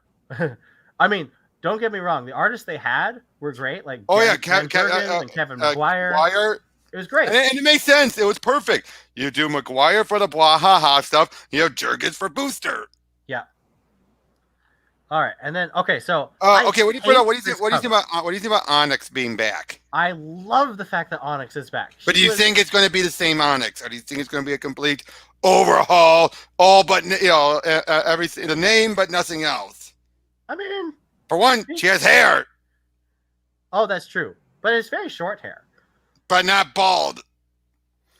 I mean, don't get me wrong. The artists they had were great. Like Kevin and Kevin McGuire. It was great. And it makes sense. It was perfect. You do McGuire for the blah ha ha stuff. You have Jurgens for Booster. Yeah. All right, and then so what do you think about Onyx being back? I love the fact that Onyx is back. But do you think it's going to be the same Onyx, or do you think it's going to be a complete overhaul? All but everything, the name, but nothing else. I mean, for one, she has hair. Oh, that's true, but it's very short hair, but not bald.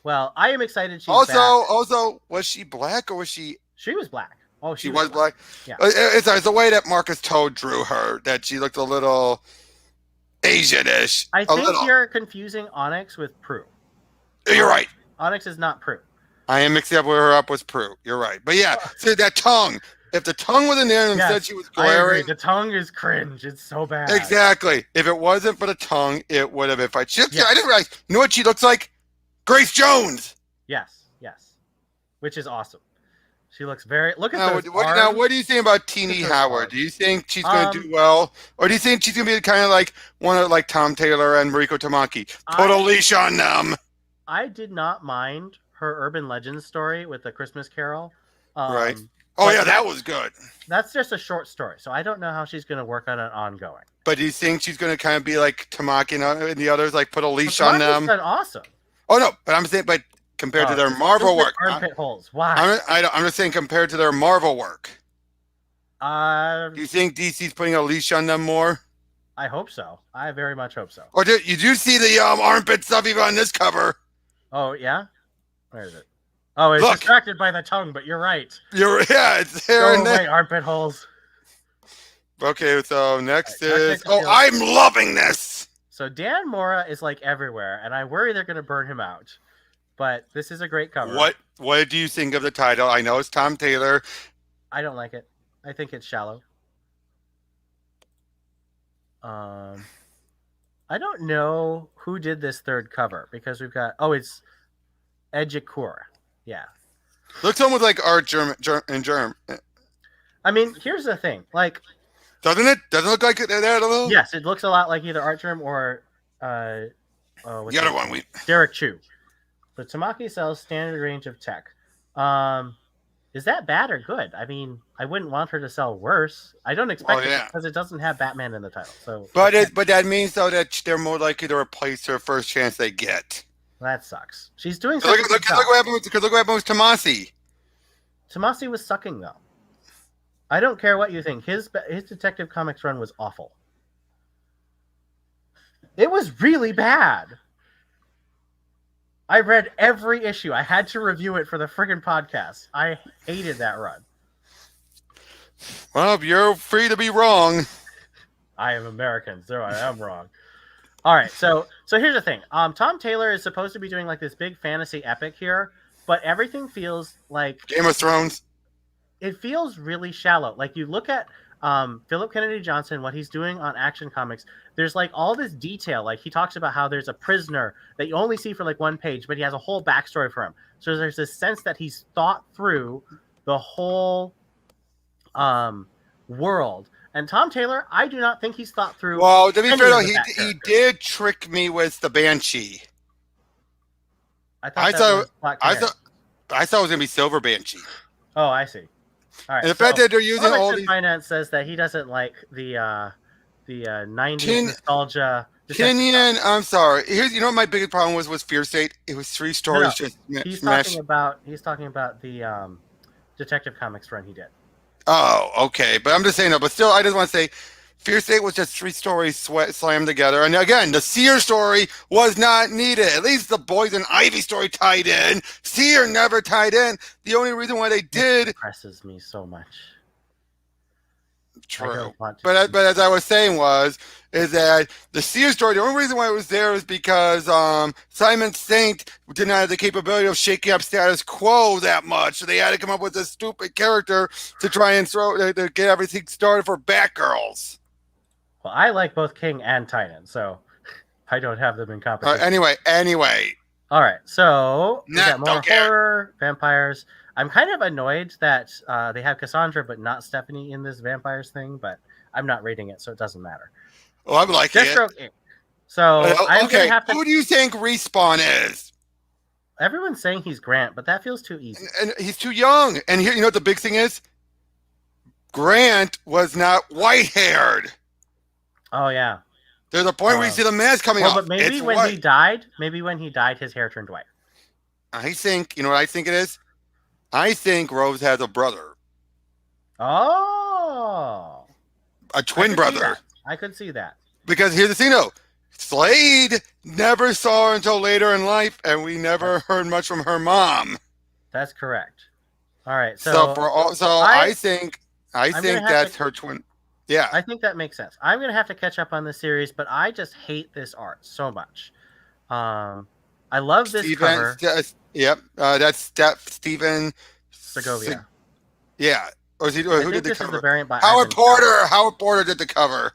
Well, I am excited. She's back. Also, was she black or was she? She was black. Oh, she was black. Yeah, it's the way that Marcus Toad drew her that she looked a little Asian-ish. I think you're confusing Onyx with Prue. You're right. Onyx is not Prue. I am mixing her up with Prue. You're right. But yeah, see that tongue. If the tongue wasn't there and instead she was glaring. The tongue is cringe. It's so bad. Exactly. If it wasn't for the tongue, it would have been fine. I didn't realize. You know what she looks like? Grace Jones. Yes. Which is awesome. She looks very... Look at those arms. Now, what do you think about Teenie Howard? Do you think she's going to do well? Or do you think she's going to be kind of like one of like Tom Taylor and Mariko Tamaki? Put a leash on them. I did not mind her Urban Legends story with the Christmas Carol. Right. Oh, yeah, that was good. That's just a short story, so I don't know how she's going to work on it ongoing. But do you think she's going to kind of be like Tamaki and the others, like put a leash on them? Tamaki's awesome. Oh, no, but I'm saying... compared to their Marvel work. Armpit holes. Why? I'm just saying compared to their Marvel work. Do you think DC's putting a leash on them more? I hope so. I very much hope so. Or you do see the armpit stuff even on this cover? Oh, yeah? Where is it? Oh, it's distracted by the tongue, but you're right. It's there and there. Armpit holes. Okay, so next is... I'm loving this! So Dan Mora is like everywhere, and I worry they're going to burn him out. But this is a great cover. What do you think of the title? I know it's Tom Taylor. I don't like it. I think it's shallow. I don't know who did this third cover because we've got... Oh, it's Ejikura. Yeah. Looks almost like art German. I mean, here's the thing. Like... Doesn't it? Doesn't it look like it there a little? Yes, it looks a lot like either Art Germ or... the other one. Derek Chu. The Tamaki sells standard range of tech. Is that bad or good? I mean, I wouldn't want her to sell worse. I don't expect it because it doesn't have Batman in the title. So, but that means though that they're more likely to replace her first chance they get. That sucks. She's doing something. Look what happened with Tomasi. Tomasi was sucking though. I don't care what you think. His Detective Comics run was awful. It was really bad. I read every issue. I had to review it for the friggin' podcast. I hated that run. Well, you're free to be wrong. I am American, so I am wrong. All right, so here's the thing. Tom Taylor is supposed to be doing like this big fantasy epic here, but everything feels like Game of Thrones. It feels really shallow. Like you look at Philip Kennedy Johnson, what he's doing on Action Comics, there's like all this detail. Like he talks about how there's a prisoner that you only see for like one page, but he has a whole backstory for him. So there's this sense that he's thought through the whole world. And Tom Taylor, I do not think he's thought through. Well, to be fair, though, he did trick me with the Banshee. I thought it was going to be Silver Banshee. Oh, I see. All right. And the fact that they're using all these... Finance says that he doesn't like the 90s nostalgia. Kenyon, I'm sorry. You know what my biggest problem was Fear State? It was 3 stories just he's talking about the Detective Comics run he did. Oh, okay. But I'm just saying, but still, I just want to say Fear State was just 3 stories slammed together. And again, the Seer story was not needed. At least the Poison Ivy story tied in. Seer never tied in. The only reason why they did... It depresses me so much. True. But as I was saying is that the Seer story, the only reason why it was there is because Simon Saint did not have the capability of shaking up status quo that much. So they had to come up with a stupid character to try and to get everything started for Batgirls. Well, I like both King and Titan, so I don't have them in competition. Anyway. All right, so we got more horror, vampires. I'm kind of annoyed that they have Cassandra but not Stephanie in this vampires thing, but I'm not rating it, so it doesn't matter. Well, I'm liking it. So okay, who do you think Respawn is? Everyone's saying he's Grant, but that feels too easy. And he's too young. And here, you know what the big thing is? Grant was not white-haired. Oh, yeah. There's a point where you see the mask coming off. But maybe when he died, his hair turned white. I think, you know what I think it is? I think Rose has a brother. Oh. A twin brother. I could see that. Because here's the thing, though. Slade never saw her until later in life, and we never heard much from her mom. That's correct. All right. I think that's her twin. Yeah. I think that makes sense. I'm going to have to catch up on this series, but I just hate this art so much. I love this cover. That's Steven Segovia. Yeah. Or is he? Who did the cover? Howard Porter. Howard Porter did the cover.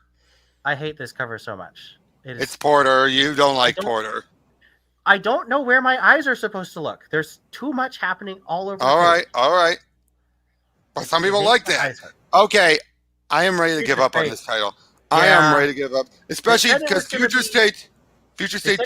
I hate this cover so much. It's Porter. You don't like Porter. I don't know where my eyes are supposed to look. There's too much happening all over. All right. Well, some people like that. Okay, I am ready to give up on this title. Yeah. I am ready to give up, especially because Future State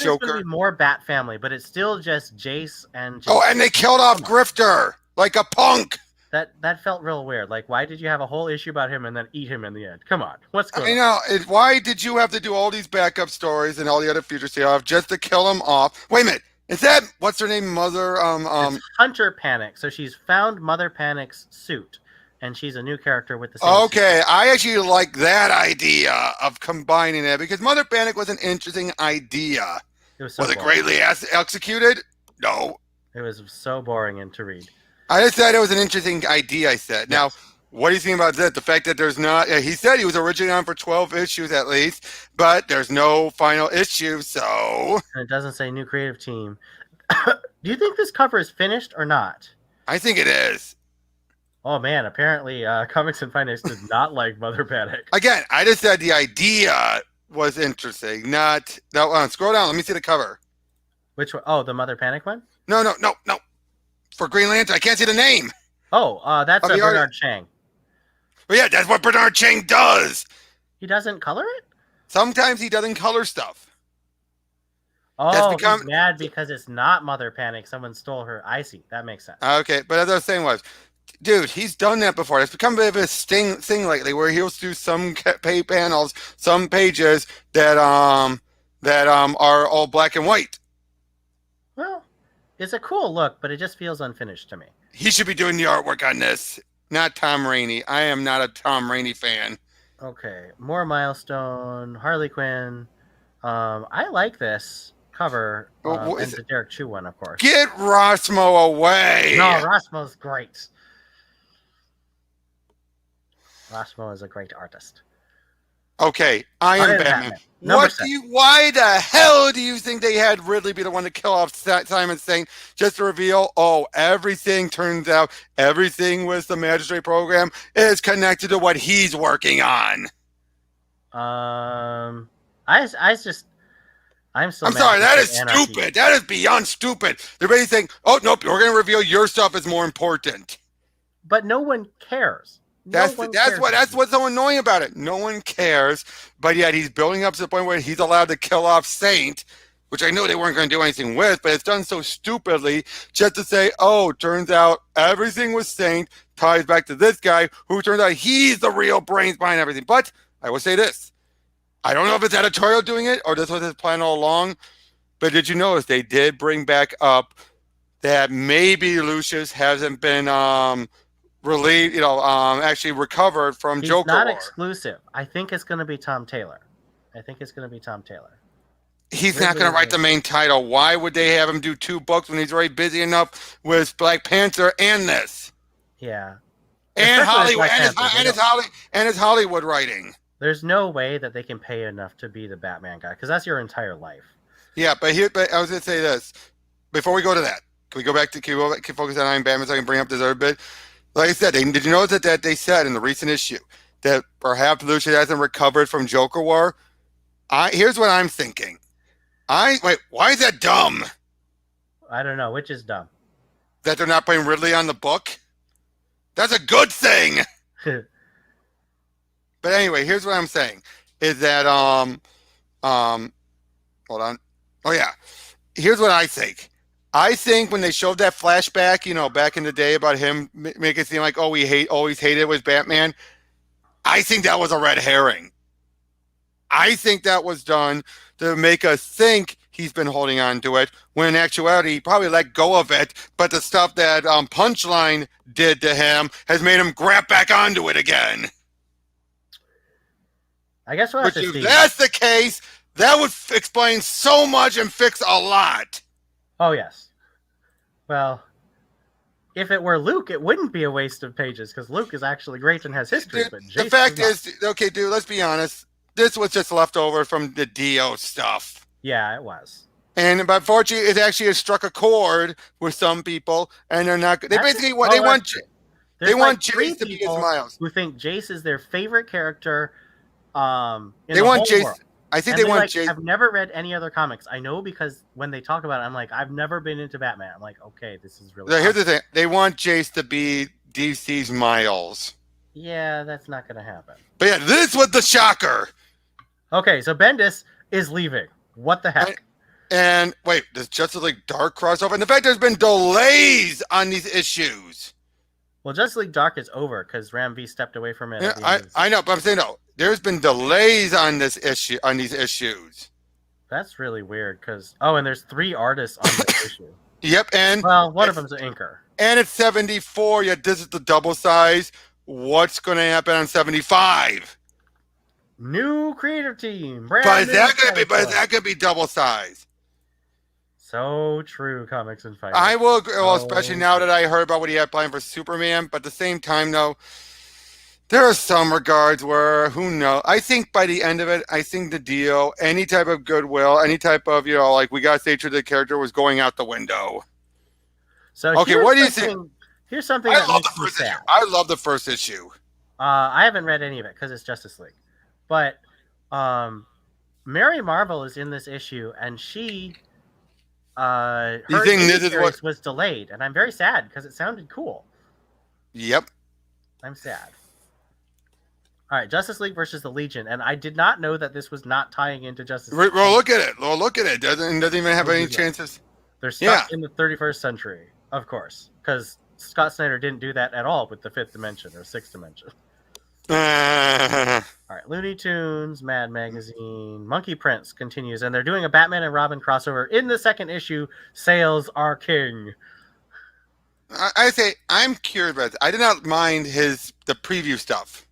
Joker. It's be more Bat Family, but it's still just Jace and. Jason. Oh, and they killed off Grifter like a punk. That felt real weird. Like, why did you have a whole issue about him and then eat him in the end? Come on, what's going on? I know. Why did you have to do all these backup stories and all the other Future State off just to kill him off? Wait a minute. Is that what's her name? Mother. It's Hunter Panic. So she's found Mother Panic's suit, and she's a new character with the same. Okay, suit. I actually like that idea of combining it because Mother Panic was an interesting idea. Was it greatly executed? No. It was so boring to read. I just said it was an interesting idea, I said. Yes. Now, what do you think about that? The fact that there's not... he said he was originally on for 12 issues at least, but there's no final issue, so... And it doesn't say new creative team. Do you think this cover is finished or not? I think it is. Oh, man. Apparently, Comics and Finance did not like Mother Panic. Again, I just said the idea was interesting, not... No, scroll down. Let me see the cover. Which one? Oh, the Mother Panic one? No. For Green Lantern, I can't see the name. Oh, that's Bernard Chang. Well, yeah, that's what Bernard Chang does. He doesn't color it? Sometimes he doesn't color stuff. Oh, he's mad because it's not Mother Panic. Someone stole her. I see. That makes sense. Okay, but as I was saying dude, he's done that before. It's become a bit of a thing lately where he'll do some panels, some pages that are all black and white. Well, it's a cool look, but it just feels unfinished to me. He should be doing the artwork on this, not Tom Rainey. I am not a Tom Rainey fan. Okay, more Milestone, Harley Quinn. I like this cover, and the Derek Chu one, of course. Get Rossmo away! No, Rossmo's great. Rossmo is a great artist. Okay, I am Batman. Why the hell do you think they had Ridley be the one to kill off Simon Saint just to reveal, oh, everything turns out, everything with the magistrate program is connected to what he's working on? I'm sorry, that is stupid. That is beyond stupid. They're basically saying, oh, nope, we're going to reveal your stuff is more important. But no one cares. That's what's so annoying about it. No one cares, but yet he's building up to the point where he's allowed to kill off Saint, which I know they weren't going to do anything with, but it's done so stupidly just to say, oh, turns out everything with Saint ties back to this guy who turns out he's the real brains behind everything. But I will say this. I don't know if it's editorial doing it or this was his plan all along, but did you notice they did bring back up that maybe Lucius hasn't been relieved, actually recovered from Joker War. He's not exclusive. I think it's going to be Tom Taylor. He's not going to write the main title. Why would they have him do 2 books when he's already busy enough with Black Panther and this? Yeah. And Hollywood and his Hollywood writing. There's no way that they can pay enough to be the Batman guy because that's your entire life. Yeah, but I was going to say this before we go to that. Can we go back to focus on Iron Batman so I can bring up this other bit? Like I said, did you notice that they said in the recent issue that perhaps Lucius hasn't recovered from Joker War? Here's what I'm thinking. Why is that dumb? I don't know. Which is dumb? That they're not putting Ridley on the book? That's a good thing. But anyway, here's what I'm saying. Is that, hold on. Oh, yeah. Here's what I think. I think when they showed that flashback, back in the day about him make it seem like, oh, he always hated was Batman. I think that was a red herring. I think that was done to make us think he's been holding on to it, when in actuality, he probably let go of it, but the stuff that Punchline did to him has made him grab back onto it again. I guess we'll have to see. If that's the case, that would explain so much and fix a lot. Oh, yes. Well, if it were Luke, it wouldn't be a waste of pages, because Luke is actually great and has history. But the fact is, okay, dude, let's be honest. This was just left over from the Dio stuff. Yeah, it was. But unfortunately, it actually has struck a chord with some people, and they're not. They basically want Jace to be his Miles. Who think Jace is their favorite character? They want Jace. World. I think they want Jace. I've never read any other comics. I know because when they talk about it, I'm like, I've never been into Batman. I'm like, okay, this is really. Here's the thing: they want Jace to be DC's Miles. Yeah, that's not going to happen. But yeah, this was the shocker. Okay, so Bendis is leaving. What the heck? And wait, does Justice League Dark crossover? And the fact there's been delays on these issues. Well, Justice League Dark is over because Ram V stepped away from it. Yeah, I know, but I'm saying no. There's been delays on these issues. That's really weird because and there's 3 artists on this issue. Yep, and one of them's an inker. And it's 74. Yet this is the double size. What's going to happen on 75? New creative team. But is that going to be double size? So true, Comics and Fighting. I will agree, especially now that I heard about what he had planned for Superman. But at the same time, though, there are some regards where, who knows? I think by the end of it, I think the deal, any type of goodwill, any type of, we got to stay true to the character was going out the window. So okay, what do you think? Here's something I love the first issue. I love the first issue. I haven't read any of it because it's Justice League. But Mary Marvel is in this issue, and she her series was delayed, and I'm very sad because it sounded cool. Yep. I'm sad. All right, Justice League versus the Legion, and I did not know that this was not tying into Justice League. Well, look at it. Doesn't even have any chances. They're stuck in the 31st century, of course, because Scott Snyder didn't do that at all with the 5th dimension or 6th dimension. All right, Looney Tunes, Mad Magazine, Monkey Prince continues, and they're doing a Batman and Robin crossover in the 2nd issue. Sales are king. I say I'm curious about it. I did not mind the preview stuff.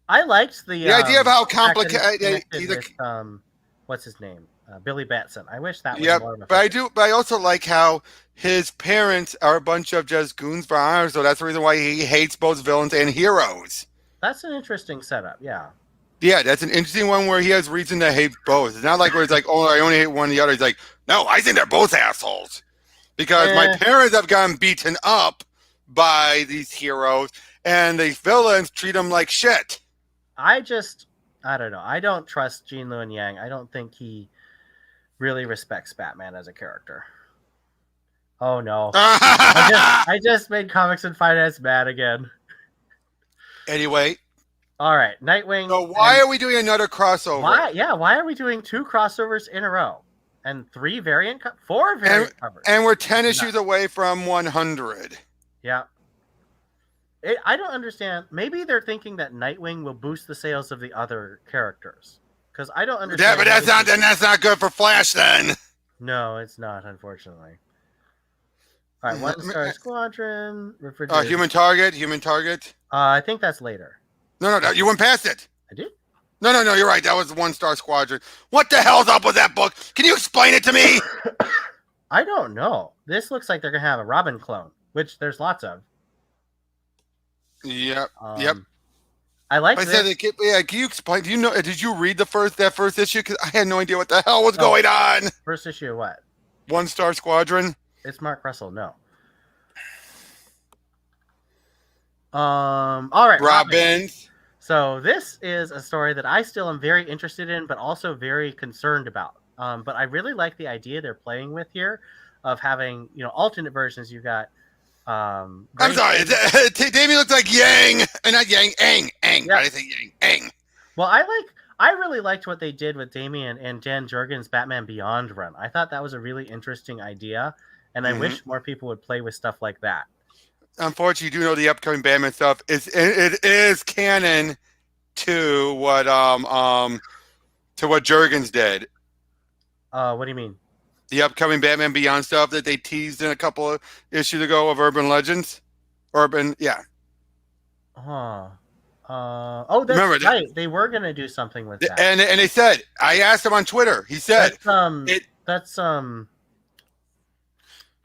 I liked the idea of how complicated. What's his name? Billy Batson. I wish that was more of a but I also like how his parents are a bunch of just goons for honor, so that's the reason why he hates both villains and heroes. That's an interesting setup, yeah. Yeah, that's an interesting one where he has reason to hate both. It's not like where it's like, oh, I only hate one or the other. He's like, no, I think they're both assholes. Because my parents have gotten beaten up by these heroes, and the villains treat them like shit. I don't know. I don't trust Gene Luen Yang. I don't think he really respects Batman as a character. Oh no. I just made comics and finance mad again. Anyway. All right, Nightwing. So why are we doing another crossover? Why are we doing 2 crossovers in a row? And 4 variant covers. And we're 10 issues away from 100. Yeah. I don't understand. Maybe they're thinking that Nightwing will boost the sales of the other characters. Because I don't understand. Yeah, but that's not good for Flash then. No, it's not, unfortunately. All right, 1-Star Squadron. Human Target. I think that's later. No, you went past it. I did? No, you're right. That was 1-Star Squadron. What the hell's up with that book? Can you explain it to me? I don't know. This looks like they're going to have a Robin clone, which there's lots of. Yep. I like this. Can you explain? Did you read that first issue? Because I had no idea what the hell was going on. First issue of what? 1-Star Squadron. It's Mark Russell. No. All right. Robin. So this is a story that I still am very interested in, but also very concerned about. But I really like the idea they're playing with here of having, alternate versions. You got. I'm sorry. Damien looks like Yang, and not Yang. Ang. Yeah. I think Yang. Ang. Well, I really liked what they did with Damian and Dan Jurgens' Batman Beyond run. I thought that was a really interesting idea, and I wish more people would play with stuff like that. Unfortunately, you do know the upcoming Batman stuff. It is canon to what Jurgens did. What do you mean? The upcoming Batman Beyond stuff that they teased in a couple of issues ago of Urban Legends. Yeah. Oh, that's right. They were going to do something with that. And they said, I asked him on Twitter. He said, that's when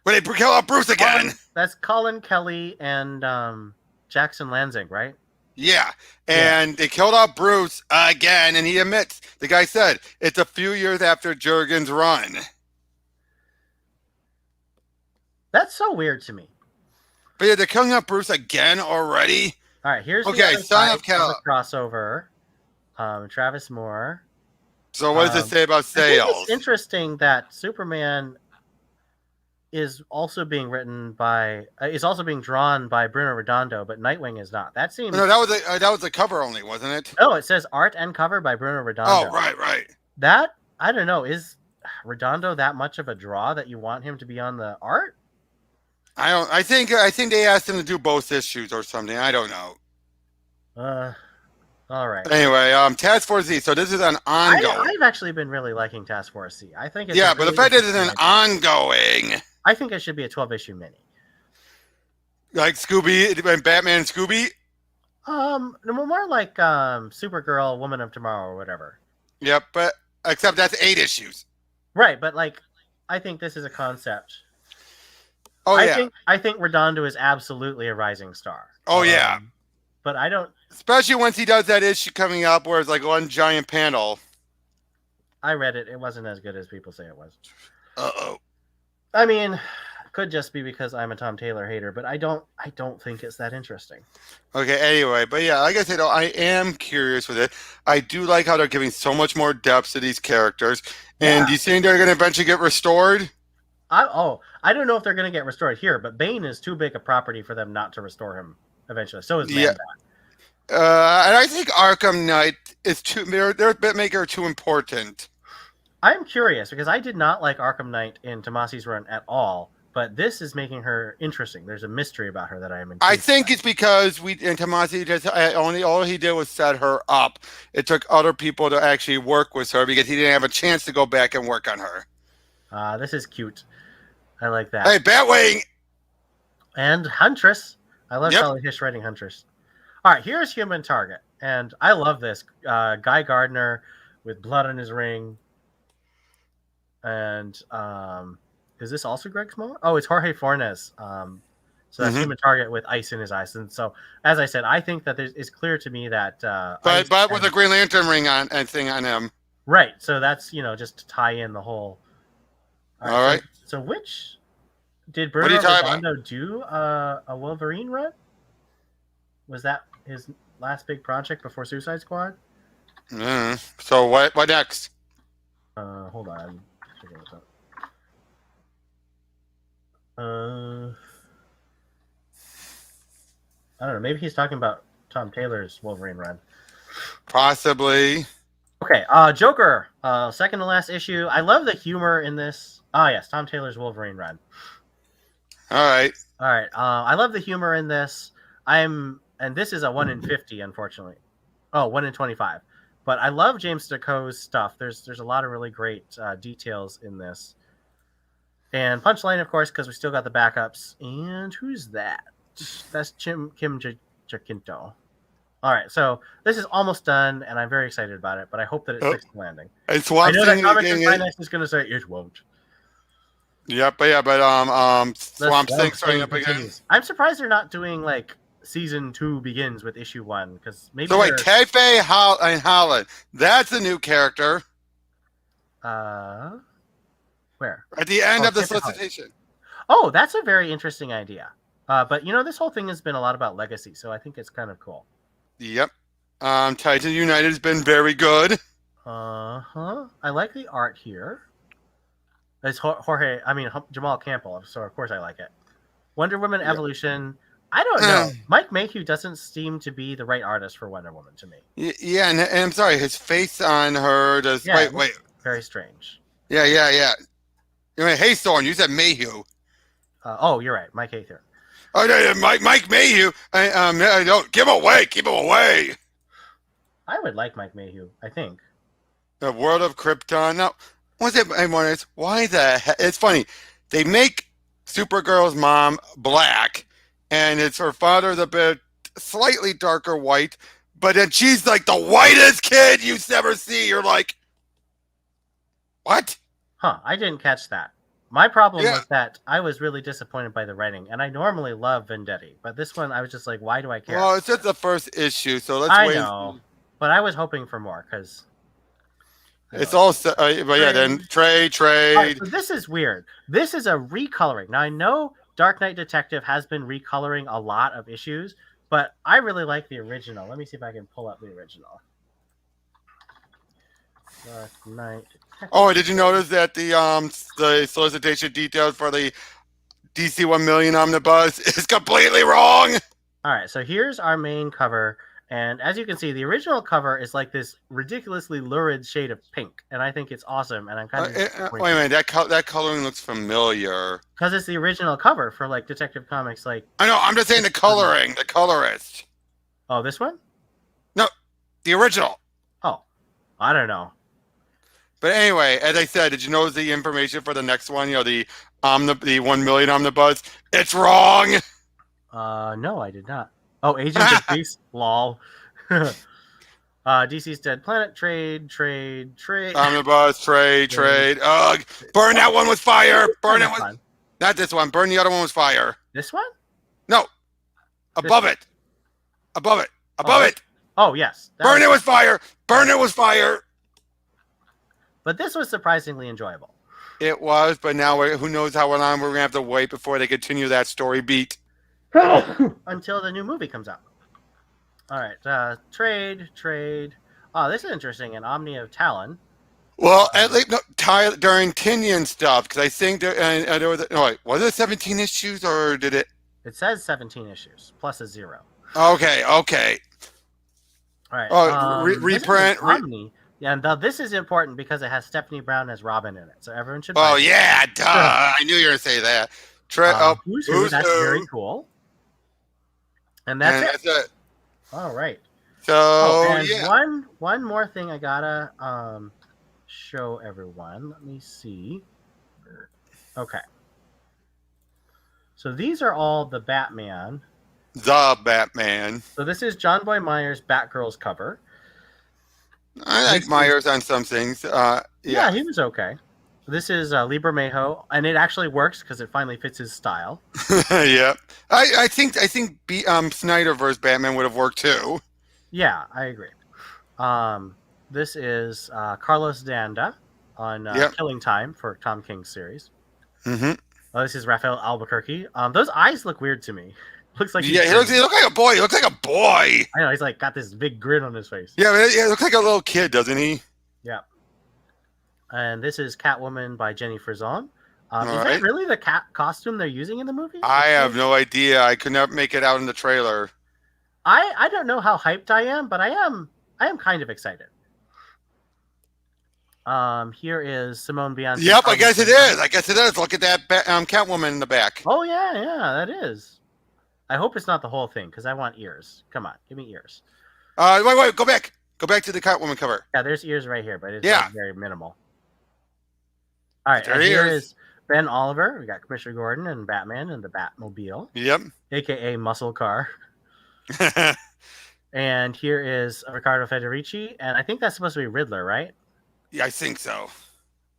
they kill out Bruce again. That's Colin Kelly and Jackson Lansing, right? Yeah. And they killed out Bruce again, and he admits, the guy said, it's a few years after Jurgens' run. That's so weird to me. But yeah, they're killing out Bruce again already. All right, here's the Son of Cal crossover. Travis Moore. So what does it say about sales? It's interesting that Superman is also being drawn by Bruno Redondo, but Nightwing is not. That seems that was the cover only, wasn't it? No, it says art and cover by Bruno Redondo. Oh, right. That I don't know. Is Redondo that much of a draw that you want him to be on the art? I think they asked him to do both issues or something. I don't know. All right. Anyway, Task Force Z. So this is an ongoing. I've actually been really liking Task Force Z. I think it's but the fact that it's an ongoing. I think it should be a 12-issue mini. Like Scooby and Batman and Scooby? More like Supergirl, Woman of Tomorrow, or whatever. Yep, but except that's 8 issues. Right, but I think this is a concept. Oh, I think Redondo is absolutely a rising star. Oh, yeah. But I don't... Especially once he does that issue coming up where it's like one giant panel. I read it. It wasn't as good as people say it was. Uh-oh. I mean, could just be because I'm a Tom Taylor hater, but I don't think it's that interesting. Okay, anyway. But yeah, like I said, I am curious with it. I do like how they're giving so much more depth to these characters. And do you think they're going to eventually get restored? I don't know if they're going to get restored here, but Bane is too big a property for them not to restore him eventually. So is Man-Bat. And I think Arkham Knight is their Bitmaker too important. I'm curious because I did not like Arkham Knight in Tomasi's run at all, but this is making her interesting. There's a mystery about her that I am intrigued I think it's because Tomasi all he did was set her up. It took other people to actually work with her because he didn't have a chance to go back and work on her. This is cute. I like that. Hey, Batwing! And Huntress. I love Charlie Hish writing Huntress. All right, here's Human Target. And I love this. Guy Gardner with blood on his ring. And is this also Greg Smallwood? Oh, it's Jorge Fornes. So that's Human Target with ice in his eyes. And so, as I said, I think that it's clear to me that. But with a Green Lantern ring on and thing on him. Right. So that's just to tie in the whole. All right. So which did Bruno Redondo do a Wolverine run? Was that his last big project before Suicide Squad? So what next? Hold on. I don't know. Maybe he's talking about Tom Taylor's Wolverine run. Possibly. Okay. Joker. Second to last issue. I love the humor in this. Yes, Tom Taylor's Wolverine run. All right. I love the humor in this. And this is a 1 in 50, unfortunately. 1 in 25. But I love James DeCoe's stuff. There's a lot of really great details in this. And Punchline, of course, because we still got the backups. And who's that? That's Kim Jacinto. All right, so this is almost done, and I'm very excited about it. But I hope that it sticks the landing. I know that Comics and Finance is going to say it won't. Yep, but Swamp Thing starting up again. I'm surprised they're not doing like season 2 begins with issue 1 because maybe. So wait, Cafe Holland, that's a new character. Where? At the end of the solicitation. Oh, that's a very interesting idea. But this whole thing has been a lot about legacy, so I think it's kind of cool. Yep. Titan United has been very good. I like the art here. It's Jamal Campbell, so of course I like it. Wonder Woman Evolution. I don't know. Mike Mayhew doesn't seem to be the right artist for Wonder Woman to me. Yeah, and I'm sorry, his face on her does. Yeah, wait. Very strange. Yeah. Hey, Thorne, you said Mayhew. You're right, Mike Mayhew. Mike Mayhew. Don't give him away. Keep him away. I would like Mike Mayhew. I think. The World of Krypton. Now, why the heck? It's funny. They make Supergirl's mom black, and it's her father the bit slightly darker white, but then she's like the whitest kid you ever see. You're like, what? Huh? I didn't catch that. My problem was that I was really disappointed by the writing, and I normally love Vendetti, but this one I was just like, why do I care? Well, it's just the first issue, so let's wait. I know, but I was hoping for more because it's all. But yeah, then trade. Right, so this is weird. This is a recoloring. Now I know Dark Knight Detective has been recoloring a lot of issues, but I really like the original. Let me see if I can pull up the original. Dark Knight Detective. Oh, did you notice that the solicitation details for the DC 1 million omnibus is completely wrong? All right, so here's our main cover, and as you can see, the original cover is like this ridiculously lurid shade of pink, and I think it's awesome. And I'm kind of wait a minute, that coloring looks familiar because it's the original cover for like Detective Comics. Like I know, I'm just saying the coloring, the colorist. Oh, this one? No, the original. Oh, I don't know. But anyway, as I said, did you know the information for the next one? The 1 million omnibus? It's wrong. No, I did not. Oh, Agents of Peace. Lol. DC's Dead Planet. Trade. Omnibus. Trade. Ugh. Burn that one with fire. Burn it with. Not this one. Burn the other one with fire. This one? No. Above it. Above it. Oh yes. Burn it with fire. Burn it with fire. But this was surprisingly enjoyable. It was, but now who knows how long we're going to have to wait before they continue that story beat. Until the new movie comes out. All right. Trade. Oh, this is interesting. An Omni of Talon. Well, at least during Tinian stuff, because I think there was it 17 issues or did it? It says 17 issues plus a 0. Okay. All right. Oh, reprint. Omni. Yeah, and this is important because it has Stephanie Brown as Robin in it, so everyone should. Oh yeah, duh! I knew you were gonna say that. Who's who? That's very cool. And that's it. All right. So one more thing I gotta show everyone. Let me see. Okay. So these are all the Batman. The Batman. So this is John Boy Myers' Batgirl's cover. I like Myers on some things. Yeah, he was okay. This is Liber Mejo, and it actually works because it finally fits his style. Yeah, I think Snyder versus Batman would have worked too. Yeah, I agree. This is Carlos Danda on Yep. Killing Time for Tom King's series. Mm-hmm. This is Raphael Albuquerque. Those eyes look weird to me. Looks like Yeah, he looks like a boy. He looks like a boy. I know, he's like got this big grin on his face. Yeah, it looks like a little kid, doesn't he? Yeah. And this is Catwoman by Jenny Frison. Is right. that really the cat costume they're using in the movie? I have no idea. I could not make it out in the trailer. I don't know how hyped I am, but I am kind of excited. Here is Simone Bianchi. Yep, I guess it is. Look at that Catwoman in the back. Oh yeah, that is. I hope it's not the whole thing because I want ears. Come on, give me ears. Wait, go back. Go back to the Catwoman cover. Yeah, there's ears right here, but it's like very minimal. All right, and here is Ben Oliver. We got Commissioner Gordon and Batman and the Batmobile. Yep. AKA Muscle Car. And here is Riccardo Federici, and I think that's supposed to be Riddler, right? Yeah, I think so.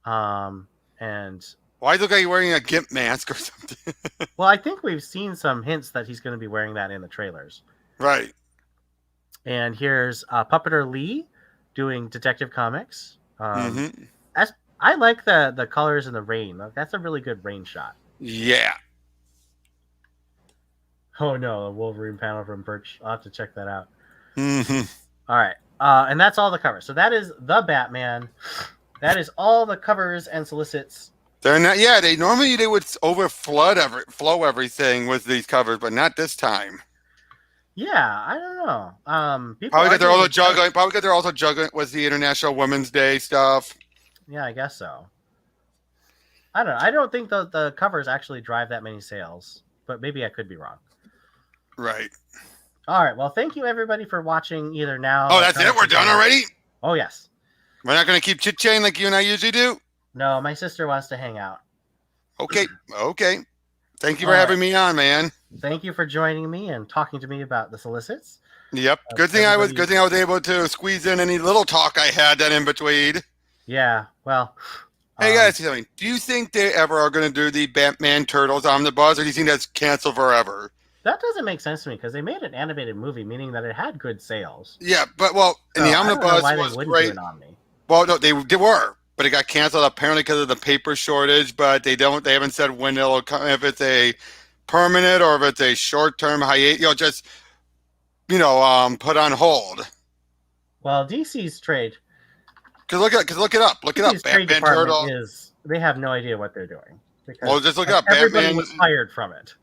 And why look like he's wearing a gimp mask or something? Well, I think we've seen some hints that he's going to be wearing that in the trailers. Right. And here's Puppeter Lee doing Detective Comics. I like the colors and the rain. That's a really good rain shot. Yeah. Oh no, a Wolverine panel from Birch. I'll have to check that out. Mm-hmm. All right. And that's all the covers. So that is the Batman. That is all the covers and solicits. They're not. Yeah, they would flow everything with these covers, but not this time. Yeah, I don't know. Probably because they're also juggling with the International Women's Day stuff. Yeah, I guess so. I don't know. I don't think the covers actually drive that many sales, but maybe I could be wrong. Right. All right. Well, thank you everybody for watching either now. Oh, that's it? We're done already? Oh, yes. We're not going to keep chit-chatting like you and I usually do? No, my sister wants to hang out. Okay. Thank you for having me on, man. Thank you for joining me and talking to me about the solicits. Yep. Good thing I was able to squeeze in any little talk I had that in between. Yeah. Well. Hey guys, do you think they ever are going to do the Batman Turtles omnibus, or do you think that's canceled forever? That doesn't make sense to me because they made an animated movie, meaning that it had good sales. Yeah, but and the omnibus was great. Well, no, they were, but it got canceled apparently because of the paper shortage. But they haven't said when it'll come, if it's a permanent or if it's a short-term hiatus. Put on hold. Well, DC's trade. Because look it up. Look it up. Batman Turtles. They have no idea what they're doing. Well, just look it up. Everybody was fired from it.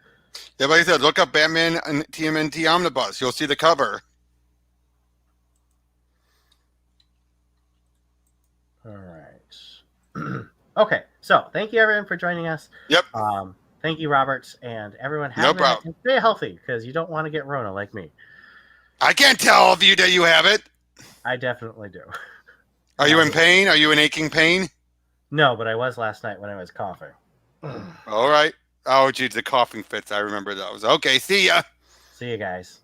Yeah, like I said, look up Batman and TMNT Omnibus. You'll see the cover. All right. Okay, so thank you everyone for joining us. Yep. Thank you, Robert, and everyone. Stay healthy because you don't want to get Rona like me. I can't tell all of you that you have it. I definitely do. Are you in pain? Are you in aching pain? No, but I was last night when I was coughing. All right. Oh, geez, the coughing fits. I remember those. Okay, see ya. See you guys.